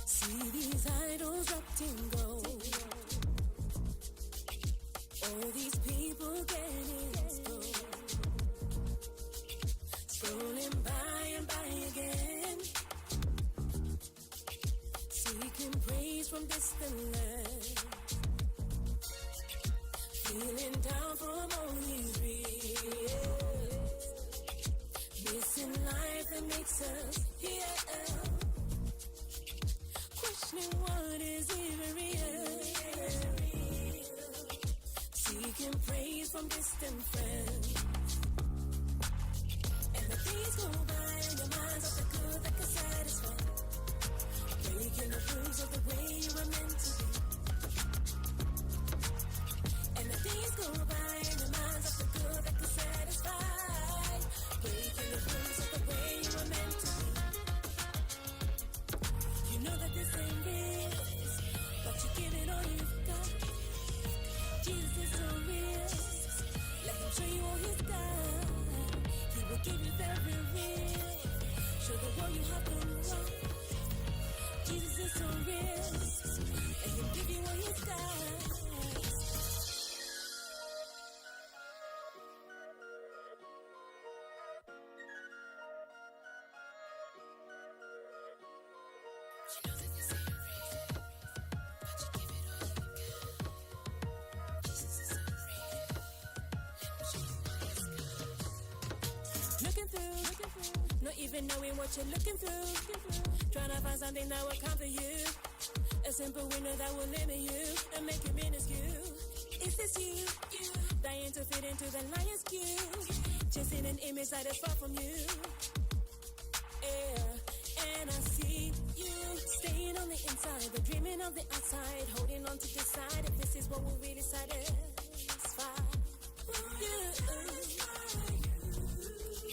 See these idols wrapped in gold. All these people getting stoned. Scrolling by and by again, seeking praise from distant land. Feeling down from all these reels. Missing life that makes us feel. Questioning what is even real. Seeking praise from distant friends. And the days go by and your mind's off the good that can satisfy. Breaking the rules of the way you were meant to be. And the days go by and your mind's off the good that can satisfy. Breaking the rules of the way you were meant to be. You know that this ain't real, but you give it all you've got. Jesus is so real. Let him show you all he's got. He will give you very real. Show the world you have to run. Jesus is so real. Let him give you all he's got. Looking through, not even knowing what you're looking through. Trying to find something that will comfort you. A simple window that will limit you and make you minuscule. Is this you? Dying to fit into the lion's queue. Chasing an image that is far from you. Yeah, and I see you staying on the inside, but dreaming of the outside. Holding on to decide if this is what will really satisfy you.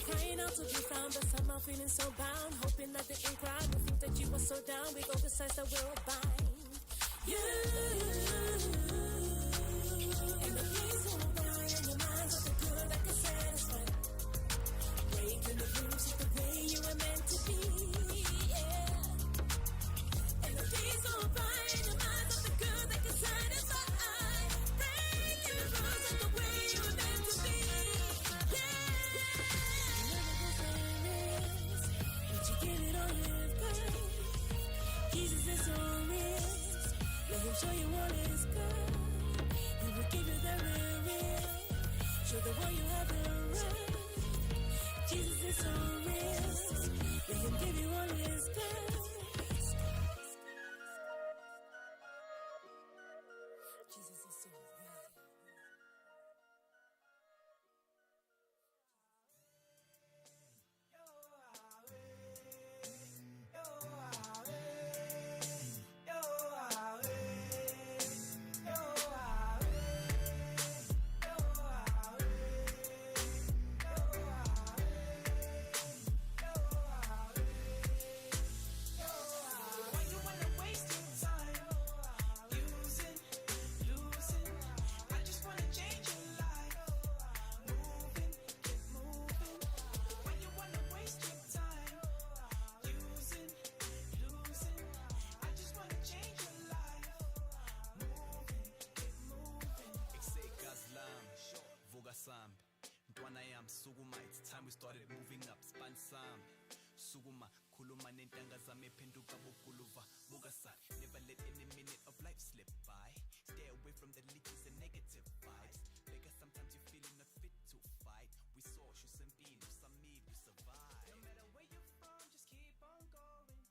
Crying out to be found, but somehow feeling so bound. Hoping that the in crowd will think that you are so down. We go the sides that will bind you. And the peace will buy, and your mind's of the good that can satisfy. Breaking the rules of the way you were meant to be. Yeah. And the peace will buy, and your mind's of the good that can satisfy. Breaking the rules of the way you were meant to be. Jesus is so real. Let him show you what is good. He will give you the real. Show the world you have the right. Jesus is so real. Let him give you what is good. Jesus is so real. Ntwana yam sukuma, it's time we started moving up. Span sam sukuma, khuluma nentanga zami ephenduka buguluva bukasari. Never let any minute of life slip by. Stay away from the leeches and negative vibes, because sometimes you're feeling not fit to fight. We saw you sempini, some need you survive. No matter where you're from, just keep on going.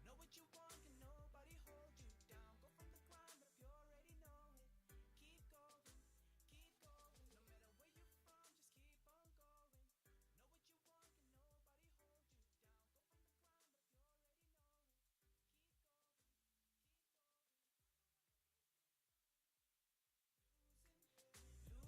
Know what you want, can nobody hold you down. Go from the ground up, you already know it. Keep going, keep going. No matter where you're from, just keep on going. Know what you want, can nobody hold you down. Go from the ground up, you already know it. Keep going, keep going. Losing,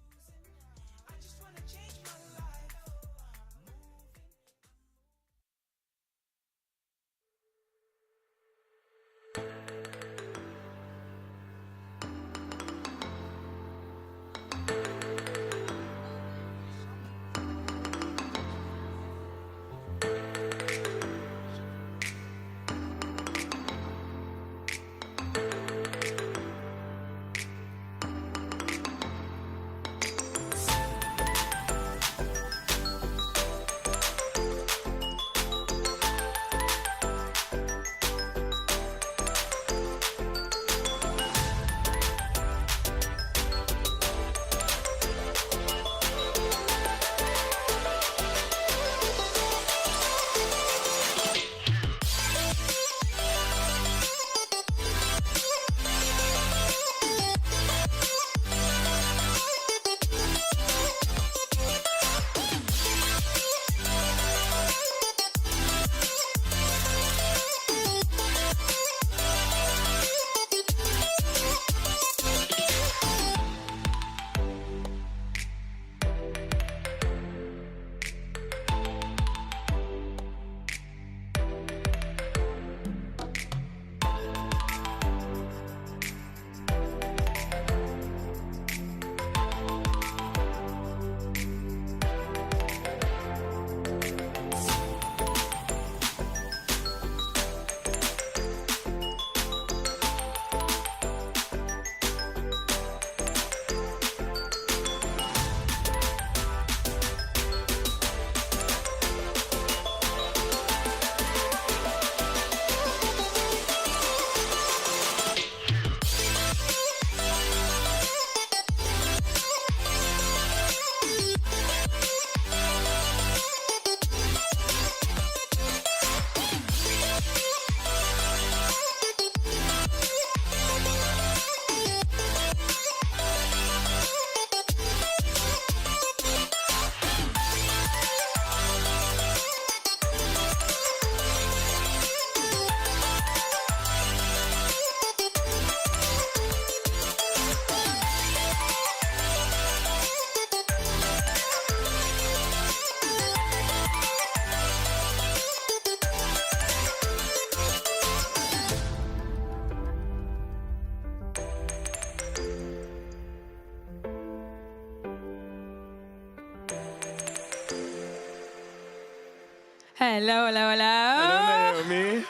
Hello, hello, hello. Hello, Naomi.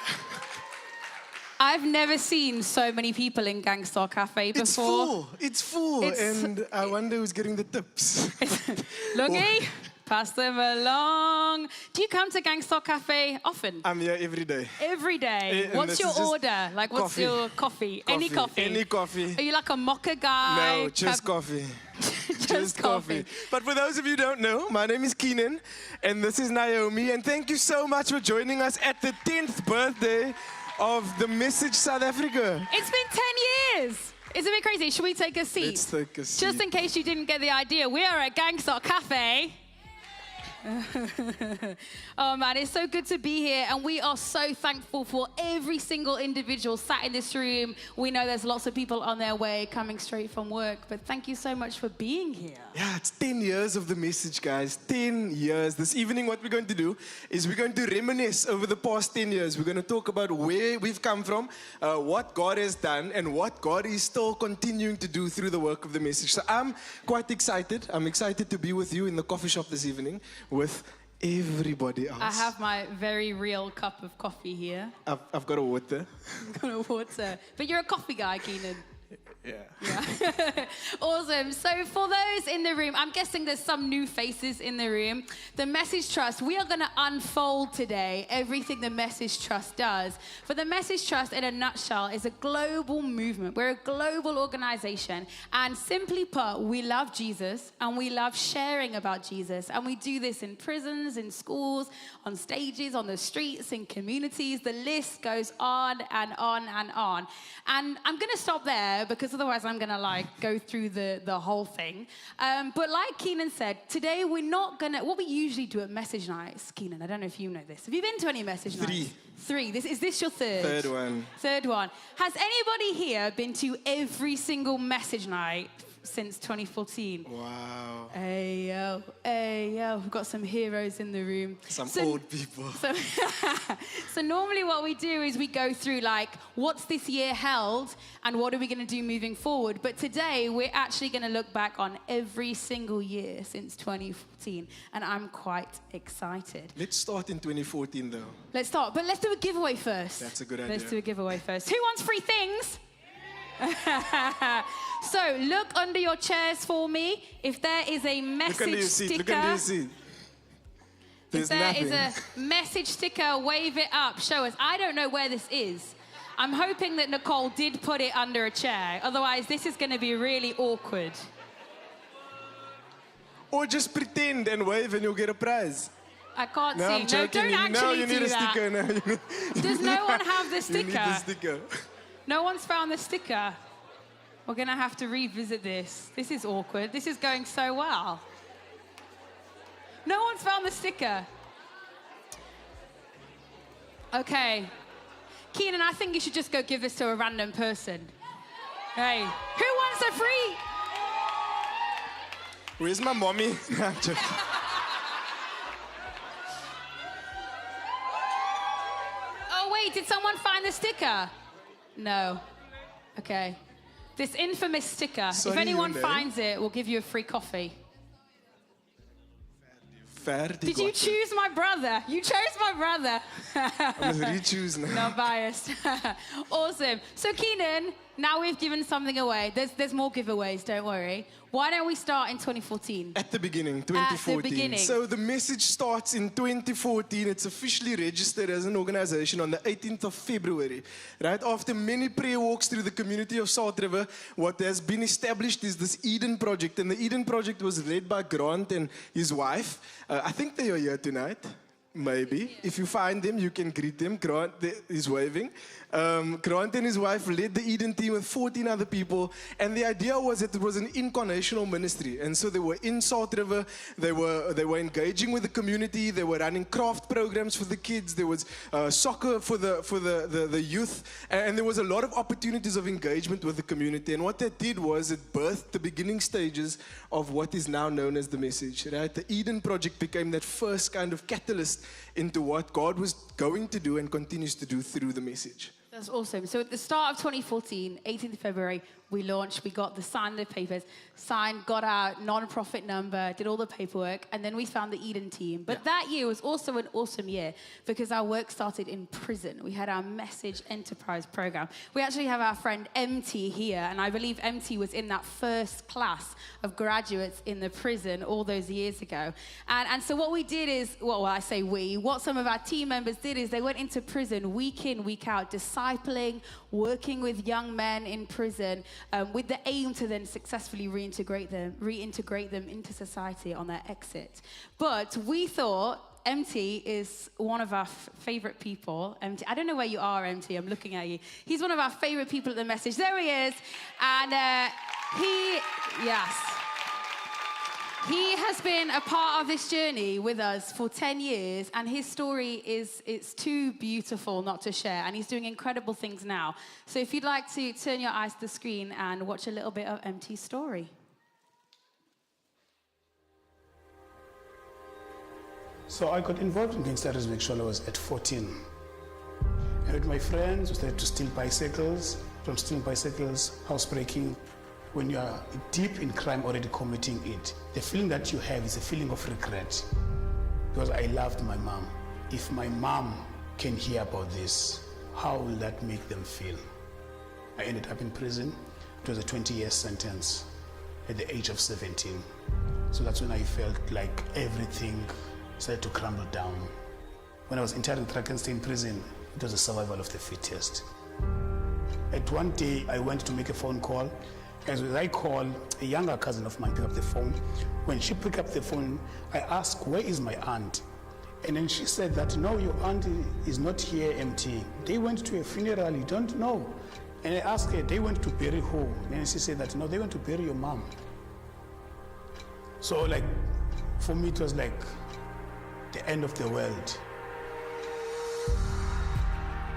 I've never seen so many people in Gangstar Cafe before. It's full. And I wonder who's getting the tips. Looky, pass them along. Do you come to Gangstar Cafe often? I'm here every day. Every day. And What's this your is just order? Like, what's coffee. your coffee? Any coffee? Any coffee. Are you like a mocha guy? No, just coffee. Just coffee. But for those of you who don't know, my name is Keenan, and this is Naomi, and thank you so much for joining us at the 10th birthday of The Message South Africa. It's been 10 years. Isn't it crazy? Should we take a seat? Let's take a seat. Just in case you didn't get the idea, we are at Gangstar Cafe. Oh man, it's so good to be here, and we are so thankful for every single individual sat in this room. We know there's lots of people on their way coming straight from work, but thank you so much for being here. Yeah, it's 10 years of The Message, guys. 10 years. This evening, what we're going to do is we're going to reminisce over the past 10 years. We're going to talk about where we've come from, what God has done, and what God is still continuing to do through the work of The Message. So I'm quite excited. I'm excited to be with you in the coffee shop this evening with everybody else. I have my very real cup of coffee here. I've got a water. I've got a water. But you're a coffee guy, Keenan. Yeah. Awesome. So for those in the room, I'm guessing there's some new faces in the room. The Message Trust, we are going to unfold today everything the Message Trust does. For the Message Trust, in a nutshell, is a global movement. We're a global organization. And simply put, we love Jesus and we love sharing about Jesus. And we do this in prisons, in schools, on stages, on the streets, in communities. The list goes on and on and on. And I'm going to stop there because otherwise I'm going to go through the whole thing. But like Keenan said, today we're not going to, what we usually do at Message Nights, Keenan, I don't know if you know this. Have you been to any Message Nights? Three. Is this your third? Third one. Third one. Has anybody here been to every single Message Night since 2014? Wow. Hey, yo. We've got some heroes in the room. Some old people. So normally what we do is we go through what's this year held and what are we going to do moving forward. But today we're actually going to look back on every single year since 2014. And I'm quite excited. Let's start in 2014 though. Let's start. But let's do a giveaway first. That's a good idea. Let's do a giveaway first. Who wants free things? So look under your chairs for me. If there is a message sticker, look under your seat. There's if there nothing. is a message sticker, wave it up. Show us. I don't know where this is. I'm hoping that Nicole did put it under a chair. Otherwise, this is going to be really awkward. Or just pretend and wave and you'll get a prize. I can't No, see. I'm joking. No, don't actually you need do a that. sticker. No, Does no one have the sticker? You need the sticker. No one's found the sticker. We're going to have to revisit this. This is awkward. This is going so well. No one's found the sticker. Okay. Keenan, I think you should just go give this to a random person. Hey, who wants a free? Where's my mommy? No, I'm joking. Oh, wait, did someone find the sticker? No. Okay. This infamous sticker, Sorry, if anyone Yunde. finds it, we'll give you a free coffee. Did you choose my brother? You chose my brother. I must re-choose now. Not biased. Awesome. So Keenan, now we've given something away. There's more giveaways, don't worry. Why don't we start in 2014? At the beginning, 2014. At the beginning. So the message starts in 2014. It's officially registered as an organization on the 18th of February. Right after many prayer walks through the community of Salt River, what has been established is this Eden Project. And the Eden Project was led by Grant and his wife. I think they are here tonight. Maybe. If you find them, you can greet them. Grant is waving. Grant and his wife led the Eden team with 14 other people. And the idea was that it was an incarnational ministry. And so they were in Salt River. They were engaging with the community. They were running craft programs for the kids. There was soccer for the youth. And there was a lot of opportunities of engagement with the community. And what that did was it birthed the beginning stages of what is now known as the message. Right? The Eden Project became that first kind of catalyst into what God was going to do and continues to do through the message. That's awesome. So at the start of 2014, 18th of February, we launched, we signed the papers, got our non-profit number, did all the paperwork, and then we found the Eden team. But that year was also an awesome year because our work started in prison. We had our Message Enterprise program. We actually have our friend MT here, and I believe MT was in that first class of graduates in the prison all those years ago. And so what we did is, what some of our team members did is they went into prison week in, week out, discipling, working with young men in prison, with the aim to then successfully reintegrate them into society on their exit. But we thought MT is one of our favorite people. MT, I don't know where you are, MT. I'm looking at you. He's one of our favorite people at the Message. There he is. And he has been a part of this journey with us for 10 years, and his story it's too beautiful not to share, and he's doing incredible things now. So if you'd like to turn your eyes to the screen and watch a little bit of MT's story. So I got involved in gangsterism actually I was at 14. And with my friends, we started to steal bicycles. From stealing bicycles, housebreaking. When you are deep in crime, already committing it, the feeling that you have is a feeling of regret. Because I loved my mom. If my mom can hear about this, how will that make them feel? I ended up in prison. It was a 20-year sentence at the age of 17. So that's when I felt like everything started to crumble down. When I was interred in Drakenstein prison, it was a survival of the fittest. At one day, I went to make a phone call. As I called, a younger cousin of mine picked up the phone. When she picked up the phone, I asked, where is my aunt? And then she said that, no, your aunt is not here, MT. They went to a funeral, you don't know. And I asked her, they went to bury who? And she said that, no, they went to bury your mom. So for me, it was like the end of the world.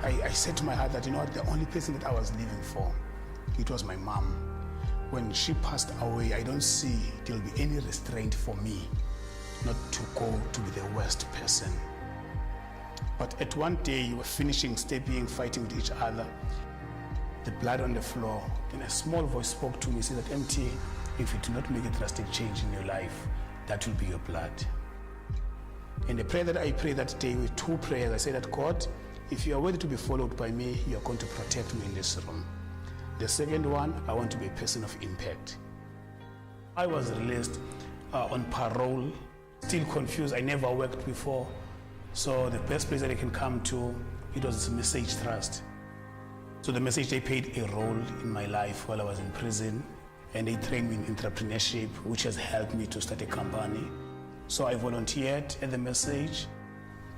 I said to my heart that, the only person that I was living for, it was my mom. When she passed away, I don't see there'll be any restraint for me not to go to be the worst person. But at one day, we were finishing, stepping, fighting with each other, the blood on the floor, and a small voice spoke to me, said that, MT, if you do not make a drastic change in your life, that will be your blood. And the prayer that I prayed that day were two prayers. I said that, God, if you are worthy to be followed by me, you are going to protect me in this room. The second one, I want to be a person of impact. I was released on parole, still confused. I never worked before. So the best place that I can come to, it was Message Trust. So the Message, they played a role in my life while I was in prison, and they trained me in entrepreneurship, which has helped me to start a company. So I volunteered at the Message.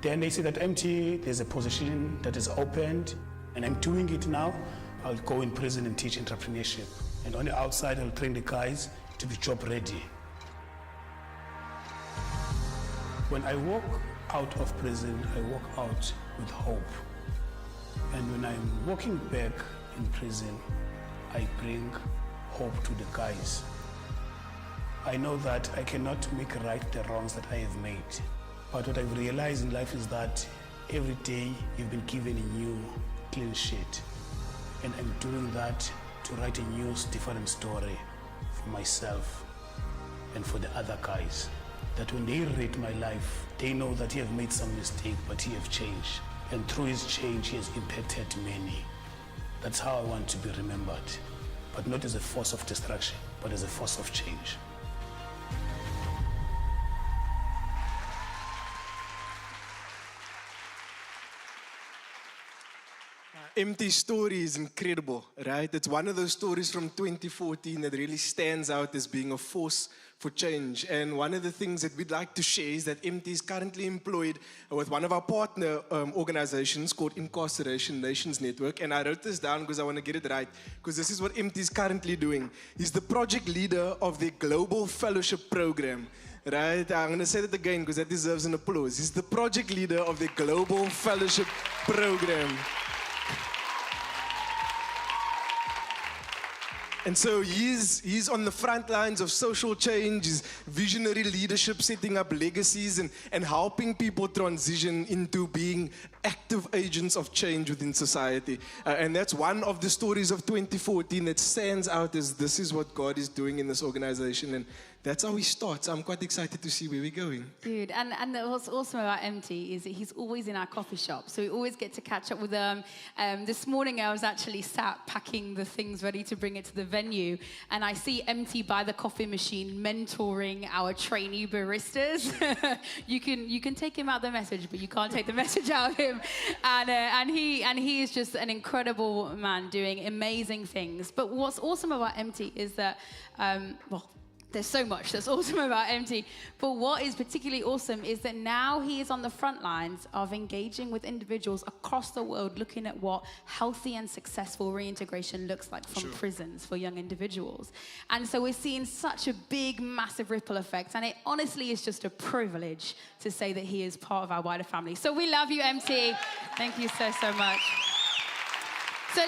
Then they said that, MT, there's a position that is opened, and I'm doing it now. I'll go in prison and teach entrepreneurship. And on the outside, I'll train the guys to be job ready. When I walk out of prison, I walk out with hope. And when I'm walking back in prison, I bring hope to the guys. I know that I cannot make right the wrongs that I have made. But what I've realized in life is that every day you've been given a new clean sheet. And I'm doing that to write a new, different story for myself and for the other guys. That when they read my life, they know that he have made some mistake, but he have changed. And through his change, he has impacted many. That's how I want to be remembered. But not as a force of destruction, but as a force of change. MT's story is incredible, right? It's one of those stories from 2014 that really stands out as being a force for change. And one of the things that we'd like to share is that MT is currently employed with one of our partner organizations called Incarceration Nations Network. And I wrote this down because I want to get it right, because this is what MT is currently doing. He's the project leader of the Global Fellowship Program. Right? I'm going to say that again because that deserves an applause. He's the project leader of the Global Fellowship Program. And so he's on the front lines of social change, his visionary leadership, setting up legacies and helping people transition into being active agents of change within society. And that's one of the stories of 2014 that stands out as this is what God is doing in this organization. And that's how we start. So I'm quite excited to see where we're going. Dude, and what's awesome about MT is that he's always in our coffee shop. So we always get to catch up with him. This morning I was actually sat packing the things ready to bring it to the venue. And I see MT by the coffee machine mentoring our trainee baristas. You can take him out the message, but you can't take the message out of him. And he is just an incredible man doing amazing things. But what's awesome about MT is that, there's so much that's awesome about MT, but what is particularly awesome is that now he is on the front lines of engaging with individuals across the world, looking at what healthy and successful reintegration looks like from prisons for young individuals. And so we're seeing such a big, massive ripple effect, and it honestly is just a privilege to say that he is part of our wider family. So we love you, MT. Thank you so much. So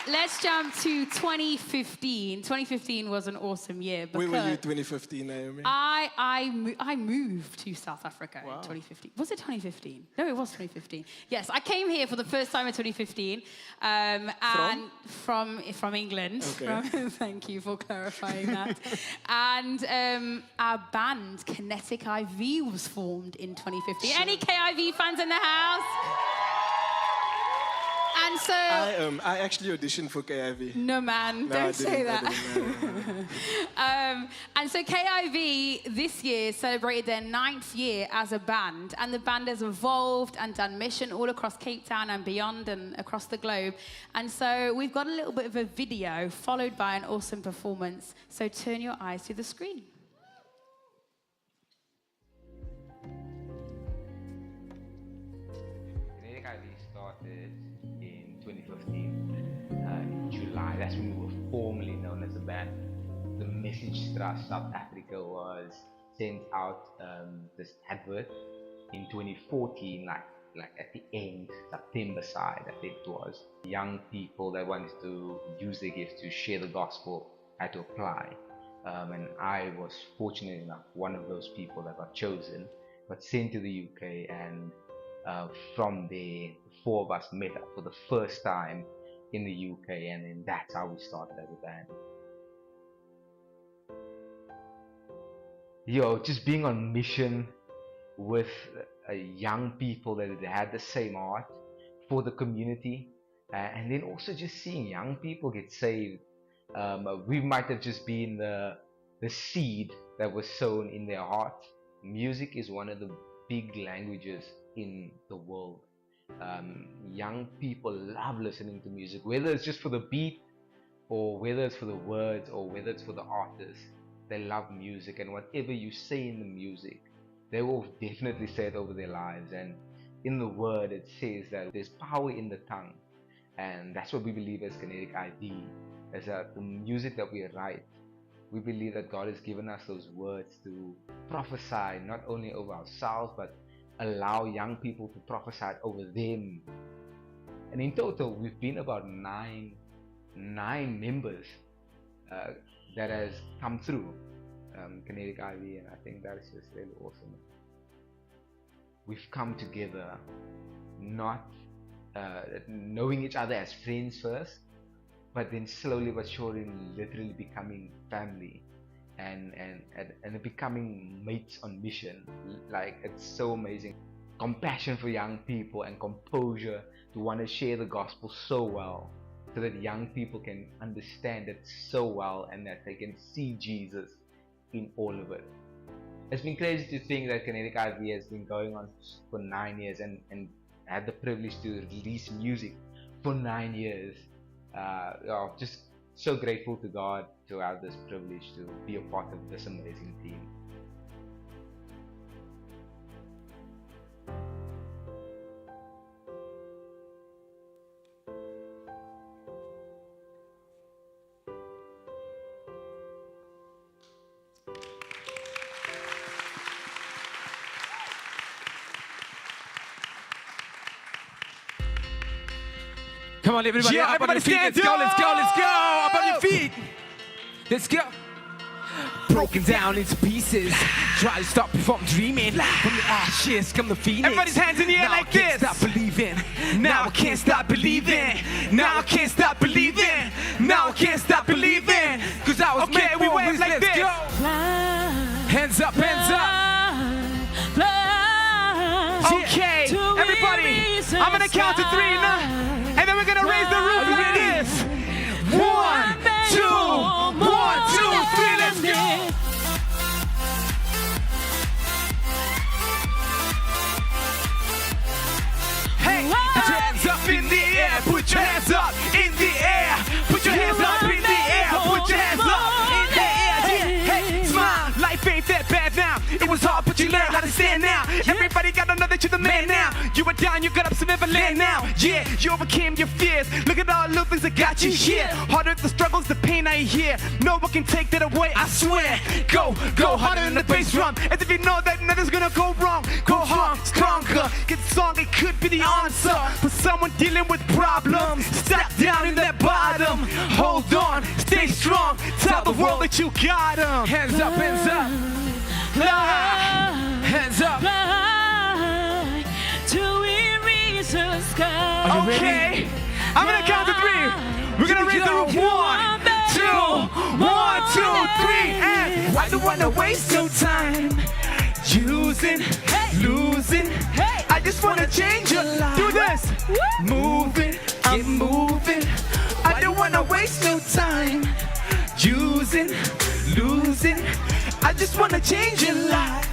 let's jump to 2015. 2015 was an awesome year. Where were you in 2015, Naomi? I moved to South Africa in 2015. Was it 2015? No, it was 2015. Yes, I came here for the first time in 2015. And from England. Okay. Thank you for clarifying that. And our band, Kinetic IV, was formed in 2015. Any KIV fans in the house? And so I actually auditioned for KIV. No, man, No, don't say that. No. And so KIV this year celebrated their 9th year as a band, and the band has evolved and done mission all across Cape Town and beyond and across the globe. And so we've got a little bit of a video followed by an awesome performance. So turn your eyes to the screen. Kinetic IV started in 2015, in July. That's when we were formally known as a band. The message to South Africa was sent out this advert in 2014, like at the end, September side, I think it was. Young people that wanted to use their gifts to share the gospel had to apply. And I was fortunate enough, one of those people that got chosen, got sent to the UK, and from there, the 4 of us met up for the first time in the UK, and then that's how we started as a band. Just being on mission with young people that had the same heart for the community, and then also just seeing young people get saved. We might have just been the seed that was sown in their heart. Music is one of the big languages in the world. Young people love listening to music, whether it's just for the beat, or whether it's for the words, or whether it's for the artist. They love music, and whatever you say in the music, they will definitely say it over their lives. And in the word, it says that there's power in the tongue, and that's what we believe as Kinetic IV, is that the music that we write, we believe that God has given us those words to prophesy not only over ourselves, but allow young people to prophesy over them. And in total, we've been about nine members that has come through Kinetic IV, and I think that is just really awesome. We've come together not knowing each other as friends first, but then slowly but surely literally becoming family and becoming mates on mission. Like, it's so amazing. Compassion for young people and composure to want to share the gospel so well, so that young people can understand it so well and that they can see Jesus in all of it. It's been crazy to think that Kinetic IV has been going on for 9 years and had the privilege to release music for 9 years. Just so grateful to God to have this privilege to be a part of this amazing team. Come on, everybody, up on your feet. Let's go. Up on your feet. Let's go. Broken down into pieces. Try to stop me from dreaming. From the ashes come the phoenix. Everybody's hands in the air Now like I can't this. stop believing. Now I can't stop believing. Now I can't stop believing. Now I can't stop believing. Cause I was Okay, meant we for wave this. like Let's this. go. Hands up, hands up. Okay, everybody, I'm gonna count to 3 now, and then we're gonna raise the roof like this. 1, 2, 1, 2, 3, let's go. Hey, put your hands up in the air, put your hands up in the air, put your hands up in the air, put your hands up in the air. Yeah. Hey, smile, life ain't that bad now. It was hard, but you learned how to stand now. Everybody gotta know that you're the man now. You were down, you got up, so never land now. Yeah, you overcame your fears. Look at all the little things that got you here. Harder the struggles, the pain I hear. No one can take that away, I swear. Go harder than the bass drum. As if you know that nothing's gonna go wrong. Go hard, stronger. Get strong, it could be the answer for someone dealing with problems. Stuck down in that bottom. Hold on, stay strong. Tell the world that you got them. Hands up, hands up. Hands up. Okay, I'm gonna count to 3. We're gonna raise the roof. 1, 2, 1, 2, 3, and Why do I wanna waste no time? Using, losing. I just wanna change your life. do this. Moving, I'm moving. I don't wanna waste no time. Using, losing. I just wanna change your life.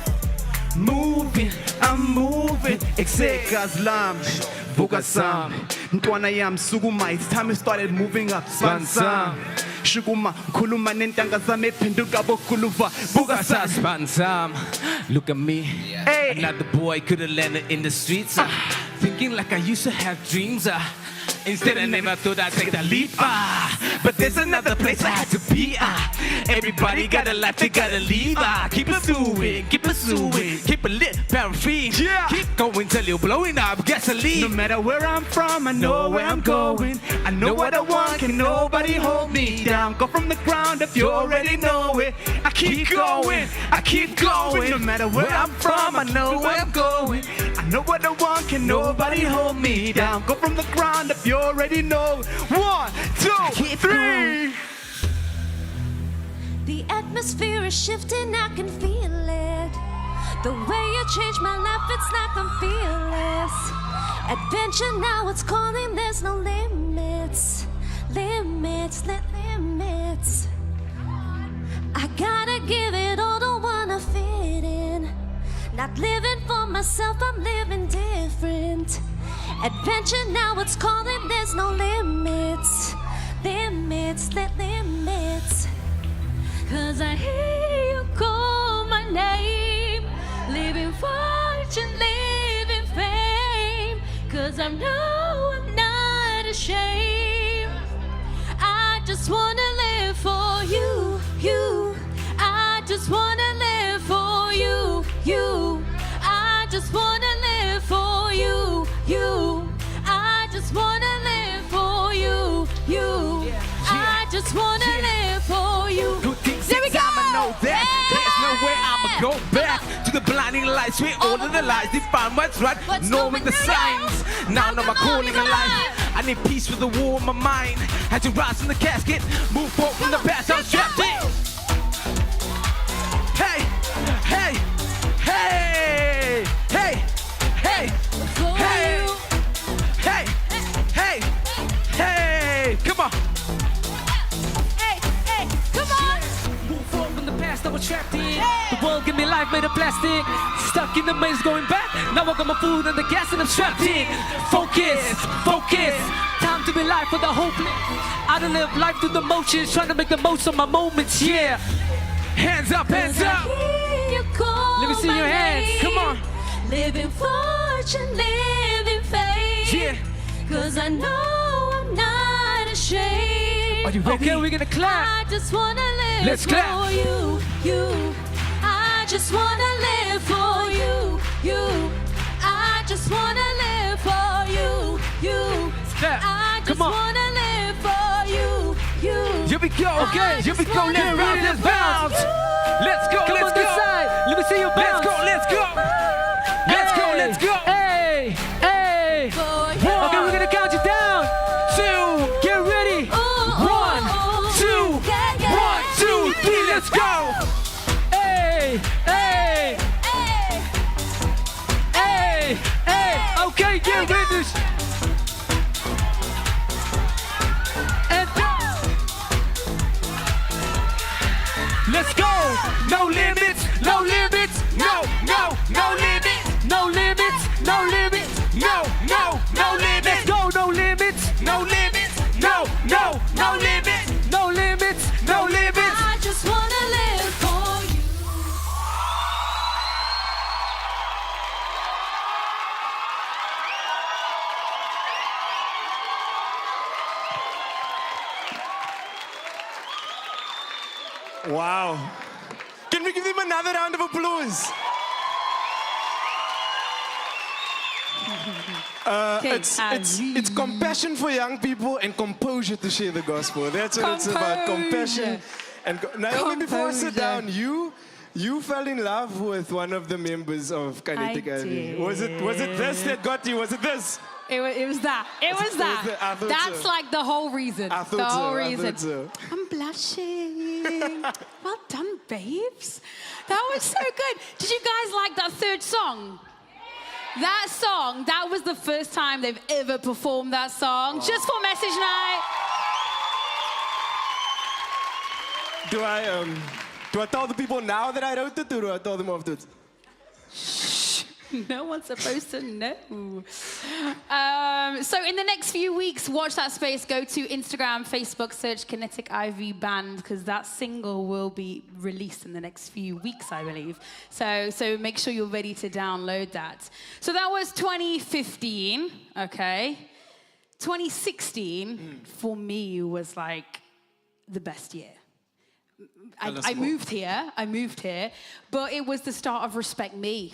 Moving, I'm moving. Exeka Zlam, Vuka Sam, Ntwana Yam Suguma, it's time we started moving up. Spansam, Shuguma, Kuluma Nentanga Zame Penduka Bokuluva, Vuka Sam. Spansam, look at me. Hey. Another boy could have landed in the streets. Thinking like I used to have dreams. Instead I never thought I'd take the leap. But there's another place I had to be. Everybody got a life, they gotta leave. Keep pursuing, keep pursuing. Keep it lit, parafine. Yeah. Keep going till you're blowing up gasoline. No matter where I'm from, I know where I'm going. I know what I want, can nobody hold me down. Go from the ground if you already know it. I keep going, I keep going. No matter where I'm from, I know where I'm going. I know what I want, can nobody hold me down. Go from the ground if you already know. 1, 2, 3. The atmosphere is shifting, I can feel it. The way you changed my life, it's like I'm fearless. Adventure now, it's calling, there's no limits. Limits, limits. I gotta give it all, don't wanna fit in. Not living for myself, I'm living different. Adventure now, it's calling, there's no limits. Limits, limits. Cause I hear you call my name. Living fortune, living fame. Cause I know I'm not ashamed. I just wanna live for you, you. I just wanna live for you, you. I just wanna live for you, you. I just wanna live for you, you. I just wanna live for you. Good things, There we go. I'ma know that. There's no way I'ma Yeah. go back to the blinding lights where all of the lies define what's right. What's Knowing going the on? signs. Now I know my calling in life. I need peace with the war in my mind. Had to rise from the casket, move forward from the past. I was trapped in. Hey, hey, hey, hey, hey, For hey, you. hey, hey, hey. Come on. Hey, hey, come on. Move forward from the past I was trapped in. The world gave me life made of plastic. Stuck in the maze going back. Now I got my food and the gas and I'm strapped in. Focus, focus. Time to be life for the hopeless. I don't live life through the motions. Trying to make the most of my moments, yeah. Hands up, hands up. You call Let me see my your hands. name. Come on. Living fortune, living fame. Yeah. Cause I know I'm not ashamed. Are you ready? Okay, we're gonna clap. I just wanna live Let's for clap. you, you. I just wanna live for you, you. I just wanna live for you, you. Clap. I just Come on. wanna live for you, you. Here we go. Okay. Here we go, let's bounce, let's bounce. Let's go, Come let's on go. this side. Let me see you bounce. Let's go, let's go. Let's go, let's go. Hey, hey. Okay, we're gonna count you down. 2, Get ready. 1, 2, 1, 2, 3, let's go. Hey, hey, hey, hey. Okay, get ready. And Let's go. No limits, no limits, no, no, no limits, no limits, no limits. no, no, no limits. Let's go, no limits, No limits, no, no, no limits, no limits, no limits. I just wanna live for you. Wow. Can we give them another round of applause? It's compassion for young people and composure to share the gospel. That's what it's about. Compassion. And Naomi, before I sit down, you fell in love with one of the members of Kinetic I IV. did. Was it this that got you? Was it this? It was that. It was that. I thought That's so. like the whole reason. I thought the so, whole I reason. thought so. I'm blushing. Well done, babes. That was so good. Did you guys like that third song? That song, that was the first time they've ever performed that song. Just for Message Night. Do I tell the people now that I wrote it, or do I tell them afterwards? No one's supposed to know. So in the next few weeks, watch that space. Go to Instagram, Facebook, search Kinetic IV Band, because that single will be released in the next few weeks, I believe. So make sure you're ready to download that. So that was 2015, okay? 2016, for me, was like the best year. I moved here, but it was the start of Respect Me.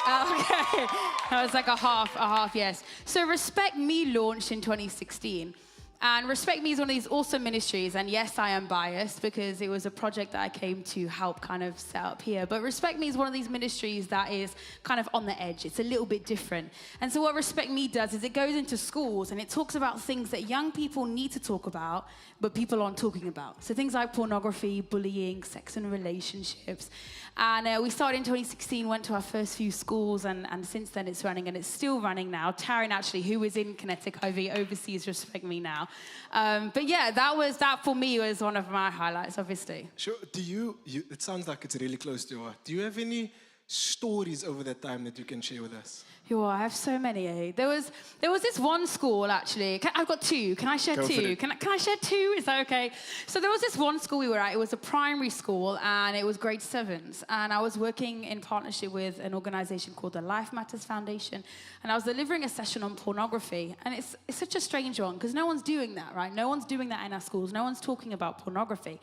Okay, that was like a half, yes. So Respect Me launched in 2016. And Respect Me is one of these awesome ministries. And yes, I am biased because it was a project that I came to help kind of set up here. But Respect Me is one of these ministries that is kind of on the edge. It's a little bit different. And so what Respect Me does is it goes into schools and it talks about things that young people need to talk about, but people aren't talking about. So things like pornography, bullying, sex and relationships. And we started in 2016, went to our first few schools, and since then it's running, and it's still running now. Taryn, actually, who is in Kinetic IV, oversees Respect Me now. But yeah, that for me was one of my highlights, obviously. Sure. Do you, it sounds like it's really close to your heart. Do you have any stories over that time that you can share with us? Yo, I have so many. Eh? There was this one school, actually. I've got two. Can I share two? Can I share two? Is that okay? So there was this one school we were at. It was a primary school, and it was grade 7s. And I was working in partnership with an organization called the Life Matters Foundation. And I was delivering a session on pornography. And it's such a strange one, because no one's doing that, right? No one's doing that in our schools. No one's talking about pornography.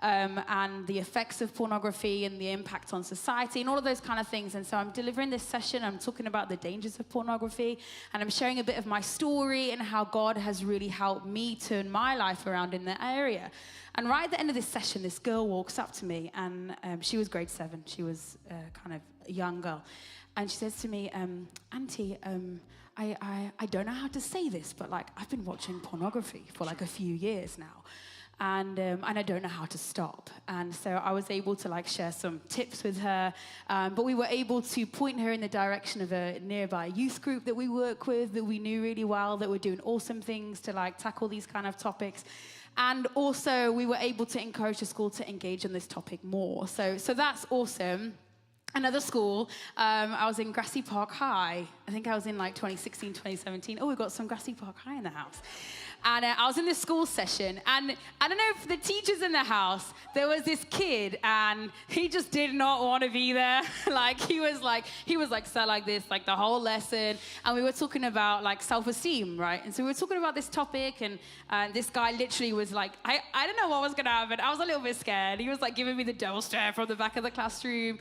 And the effects of pornography and the impact on society and all of those kind of things. And so I'm delivering this session, I'm talking about the dangers of pornography, and I'm sharing a bit of my story and how God has really helped me turn my life around in that area. And right at the end of this session, this girl walks up to me, and she was grade 7. She was kind of a young girl. And she says to me, Auntie, I don't know how to say this, but like I've been watching pornography for like a few years now. And I don't know how to stop. And so I was able to like share some tips with her, but we were able to point her in the direction of a nearby youth group that we work with, that we knew really well, that were doing awesome things to like tackle these kind of topics. And also we were able to encourage the school to engage on this topic more. So that's awesome. Another school, I was in Grassy Park High. I think I was in like 2016, 2017. Oh, we've got some Grassy Park High in the house. And I was in this school session, and I don't know if the teachers in the house, there was this kid, and he just did not want to be there. He was sat like this, like the whole lesson, and we were talking about like self-esteem, right? And so we were talking about this topic, and this guy literally was like, I don't know what was going to happen. I was a little bit scared. He was like giving me the devil stare from the back of the classroom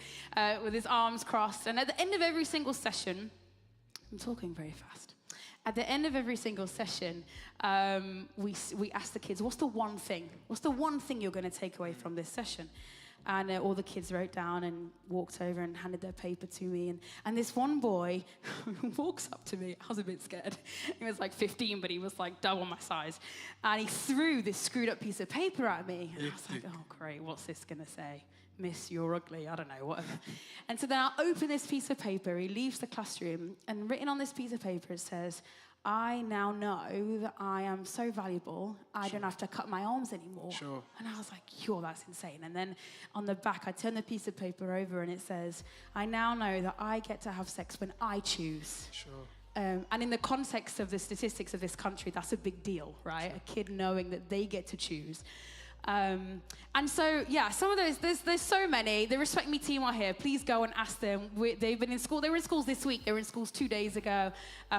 with his arms crossed. And at the end of every single session, I'm talking very fast. at the end of every single session, we ask the kids, what's the one thing? What's the one thing you're going to take away from this session? And all the kids wrote down and walked over and handed their paper to me. And this one boy walks up to me. I was a bit scared. He was like 15, but he was like double my size. And he threw this screwed up piece of paper at me. And I was like, oh, great, what's this going to say? Miss, you're ugly, I don't know, whatever. And so then I open this piece of paper. He leaves the classroom. And written on this piece of paper, it says, I now know that I am so valuable, I don't have to cut my arms anymore. Sure. And I was like, yo, that's insane. And then on the back, I turn the piece of paper over and it says, I now know that I get to have sex when I choose. Sure. And in the context of the statistics of this country, that's a big deal, right? A kid knowing that they get to choose. And so, yeah, some of those, there's so many. The Respect Me team are here. Please go and ask them. They've been in school. They were in schools this week. They were in schools 2 days ago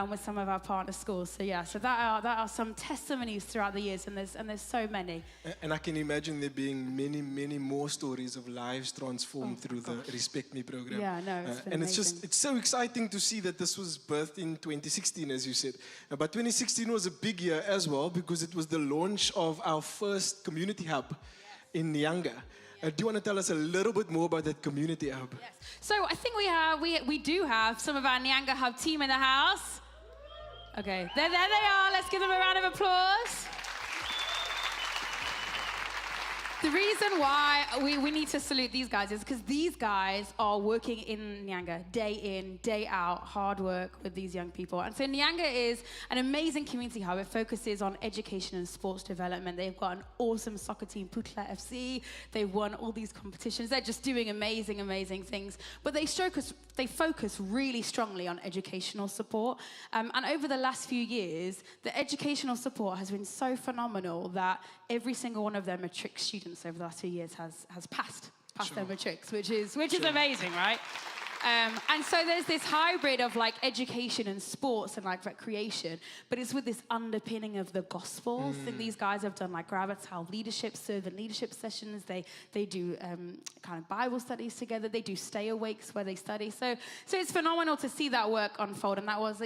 with some of our partner schools. So, yeah, so that are some testimonies throughout the years, and there's so many. And I can imagine there being many, many more stories of lives transformed through the Respect Me program. Yeah, no, it's been and amazing. it's so exciting to see that this was birthed in 2016, as you said. But 2016 was a big year as well because it was the launch of our first community hub in Nyanga. Do you want to tell us a little bit more about that community hub? Yes. So I think we do have some of our Nyanga Hub team in the house. Okay, there they are. Let's give them a round of applause. The reason why we need to salute these guys is because these guys are working in Nyanga day in, day out, hard work with these young people. And so Nyanga is an amazing community hub. It focuses on education and sports development. They've got an awesome soccer team, Putla FC. They've won all these competitions. They're just doing amazing, amazing things. But they focus really strongly on educational support. And over the last few years, the educational support has been so phenomenal that every single one of their matric students over the last 2 years has passed their matrics, which is amazing, right? And so there's this hybrid of like education and sports and like recreation, but it's with this underpinning of the gospel. So these guys have done like Gravital leadership, servant leadership sessions. They do kind of Bible studies together. They do stay awakes where they study. So it's phenomenal to see that work unfold. And that was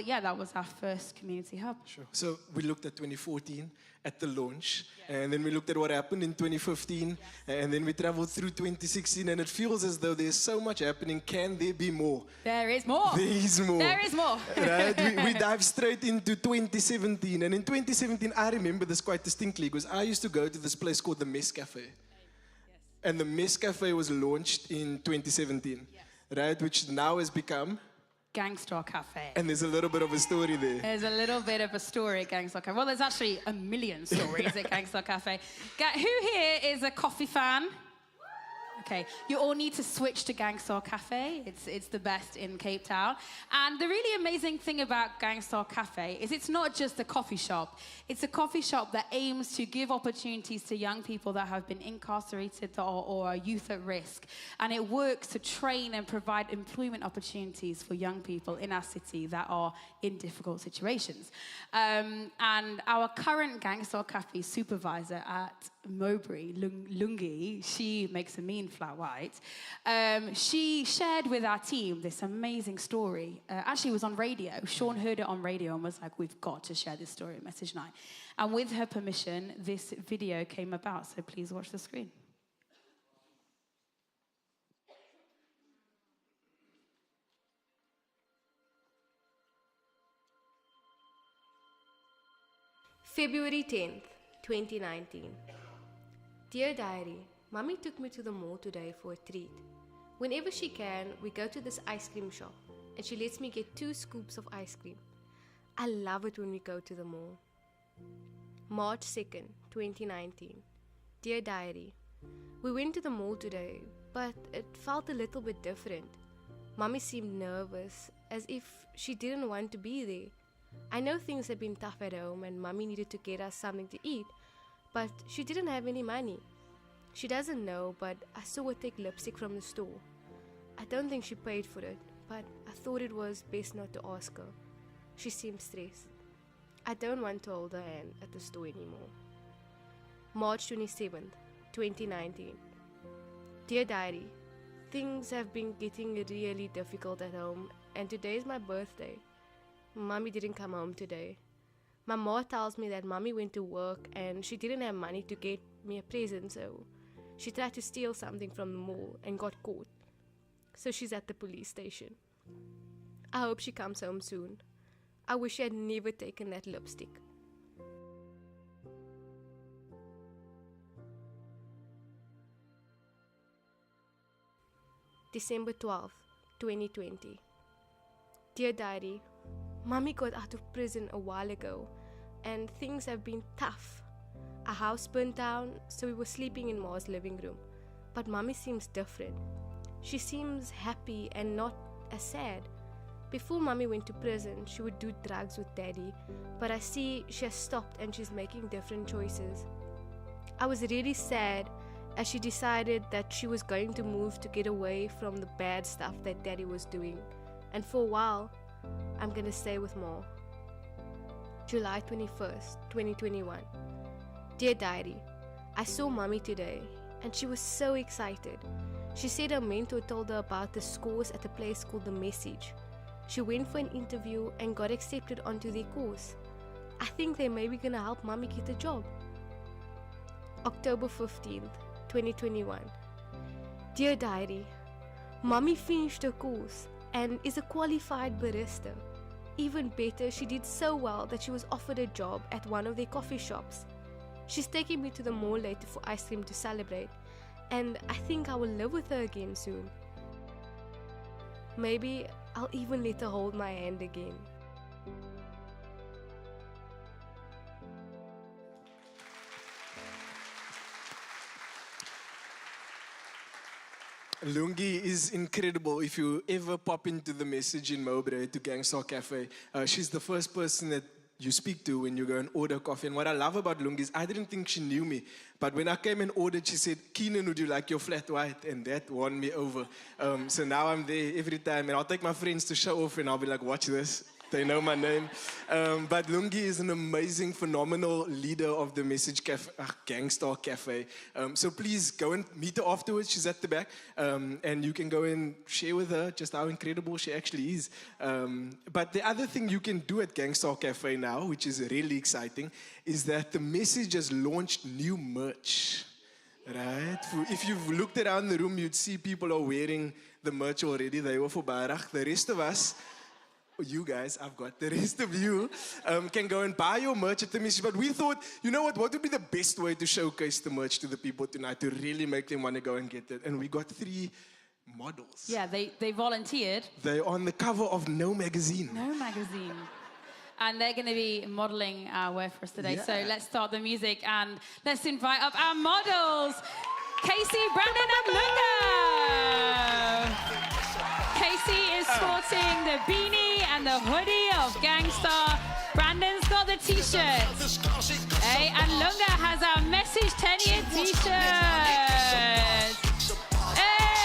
our first community hub. Sure. So we looked at 2014 at the launch, and then we looked at what happened in 2015, and then we traveled through 2016, and it feels as though there's so much happening. Can there be more? There is more. There is more. There is more. Right? We dive straight into 2017, and in 2017, I remember this quite distinctly because I used to go to this place called the Mess Cafe. Yes. And the Mess Cafe was launched in 2017, right? Which now has become Gangstar Cafe. And there's a little bit of a story there. There's a little bit of a story at Gangstar Cafe. Well, there's actually a million stories at Gangstar Cafe. Who here is a coffee fan? Okay, you all need to switch to Gangstar Cafe. It's the best in Cape Town. And the really amazing thing about Gangstar Cafe is it's not just a coffee shop. It's a coffee shop that aims to give opportunities to young people that have been incarcerated or are youth at risk. And it works to train and provide employment opportunities for young people in our city that are in difficult situations. And our current Gangstar Cafe supervisor at Mowbray, Lungi, she makes a mean flat white. She shared with our team this amazing story. Actually, it was on radio. Sean heard it on radio and was like, we've got to share this story at Message Night. And with her permission, this video came about. So please watch the screen. February 10th, 2019. Dear Diary, Mummy took me to the mall today for a treat. Whenever she can, we go to this ice cream shop and she lets me get 2 scoops of ice cream. I love it when we go to the mall. March 2nd, 2019. Dear Diary, we went to the mall today, but it felt a little bit different. Mummy seemed nervous, as if she didn't want to be there. I know things have been tough at home and Mummy needed to get us something to eat, but she didn't have any money. She doesn't know, but I saw her take lipstick from the store. I don't think she paid for it, but I thought it was best not to ask her. She seemed stressed. I don't want to hold her hand at the store anymore. March 27th, 2019. Dear Diary, things have been getting really difficult at home and today is my birthday. Mommy didn't come home today. My mom tells me that Mommy went to work and she didn't have money to get me a present, so she tried to steal something from the mall and got caught. So she's at the police station. I hope she comes home soon. I wish she had never taken that lipstick. December 12th, 2020. Dear Diary, Mommy got out of prison a while ago and things have been tough. Our house burnt down, so we were sleeping in Ma's living room. But Mommy seems different. She seems happy and not as sad. Before Mommy went to prison, she would do drugs with Daddy, but I see she has stopped and she's making different choices. I was really sad as she decided that she was going to move to get away from the bad stuff that Daddy was doing. And for a while, I'm gonna stay with Ma. July 21st, 2021. Dear Diary, I saw Mommy today and she was so excited. She said her mentor told her about the scores at a place called The Message. She went for an interview and got accepted onto their course. I think they may be gonna help Mommy get a job. October 15th, 2021. Dear Diary, Mommy finished her course and is a qualified barista. Even better, she did so well that she was offered a job at one of their coffee shops. She's taking me to the mall later for ice cream to celebrate, and I think I will live with her again soon. Maybe I'll even let her hold my hand again. Lungi is incredible. If you ever pop into The Message in Mowbray to Gangstar Cafe, she's the first person that you speak to when you go and order coffee. And what I love about Lungi is I didn't think she knew me, but when I came and ordered, she said, "Keenan, would you like your flat white?" And that won me over. So now I'm there every time, and I'll take my friends to show off, and I'll be like, "Watch this." They know my name. But Lungi is an amazing, phenomenal leader of the Message Cafe, Gangstar Cafe. So please go and meet her afterwards. She's at the back. And you can go and share with her just how incredible she actually is. But the other thing you can do at Gangstar Cafe now, which is really exciting, is that the Message has launched new merch. Right? If you've looked around the room, you'd see people are wearing the merch already. They were for Barach. The rest of us, you guys, I've got the rest of you, can go and buy your merch at the Message. But we thought, you know what would be the best way to showcase the merch to the people tonight, to really make them want to go and get it? And we got 3 models. Yeah, they volunteered. They're on the cover of No Magazine. No Magazine. And they're going to be modeling our wear for us today. Yeah. So let's start the music and let's invite up our models, Casey, Brandon, and Lunga. Casey is sporting the beanie and the hoodie of Gangstar. Brandon's got the t-shirt. Hey, and Lunga has our Message 10-year t-shirt. Hey!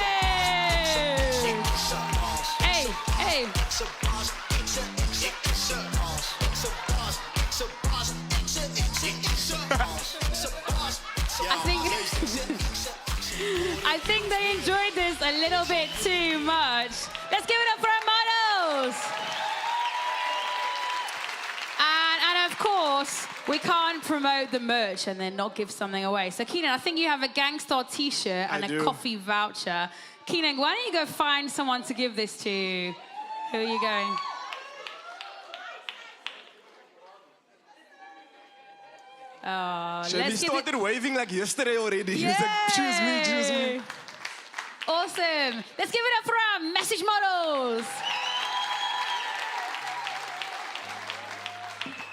Hey, hey. I think they enjoyed this a little bit too much. Let's give it up for our models. And of course, we can't promote the merch and then not give something away. So Keenan, I think you have a Gangstar t-shirt and a coffee voucher. Keenan, why don't you go find someone to give this to? Who are you going? Oh, Shelby started waving like yesterday already. He was like, choose me, choose me. Awesome. Let's give it up for our Message models.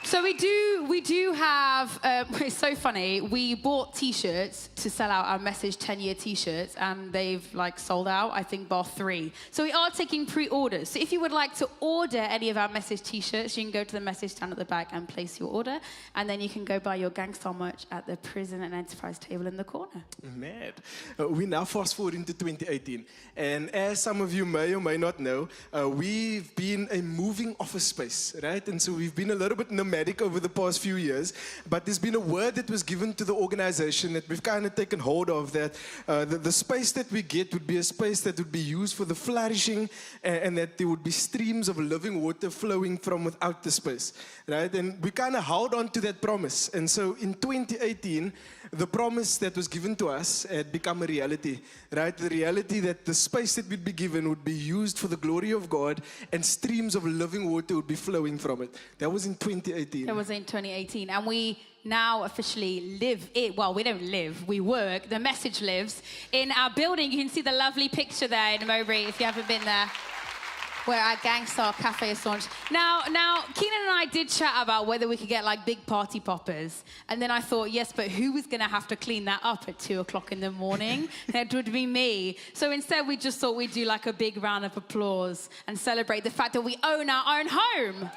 So we do have, it's so funny, we bought t-shirts to sell out our Message 10-year t-shirts and they've like sold out, I think, bar 3. So we are taking pre-orders. So if you would like to order any of our Message t-shirts, you can go to the Message stand at the back and place your order. And then you can go buy your Gangstar merch at the prison and enterprise table in the corner. Mad. We now fast forward into 2018. And as some of you may or may not know, we've been a moving office space, right? And so we've been a little bit nomadic sporadic over the past few years, but there's been a word that was given to the organization that we've kind of taken hold of, that the space that we get would be a space that would be used for the flourishing, and that there would be streams of living water flowing from without the space, right? And we kind of held on to that promise. And so in 2018, the promise that was given to us had become a reality, right? The reality that the space that we'd be given would be used for the glory of God, and streams of living water would be flowing from it. That was in 2018. That was in 2018. And we now officially live it. Well, we don't live, we work. The message lives in our building. You can see the lovely picture there in Mowbray if you haven't been there, where our Gangstar Cafe is launched. Now, Keenan and I did chat about whether we could get like big party poppers. And then I thought, yes, but who was going to have to clean that up at 2 o'clock in the morning? That would be me. So instead, we just thought we'd do like a big round of applause and celebrate the fact that we own our own home.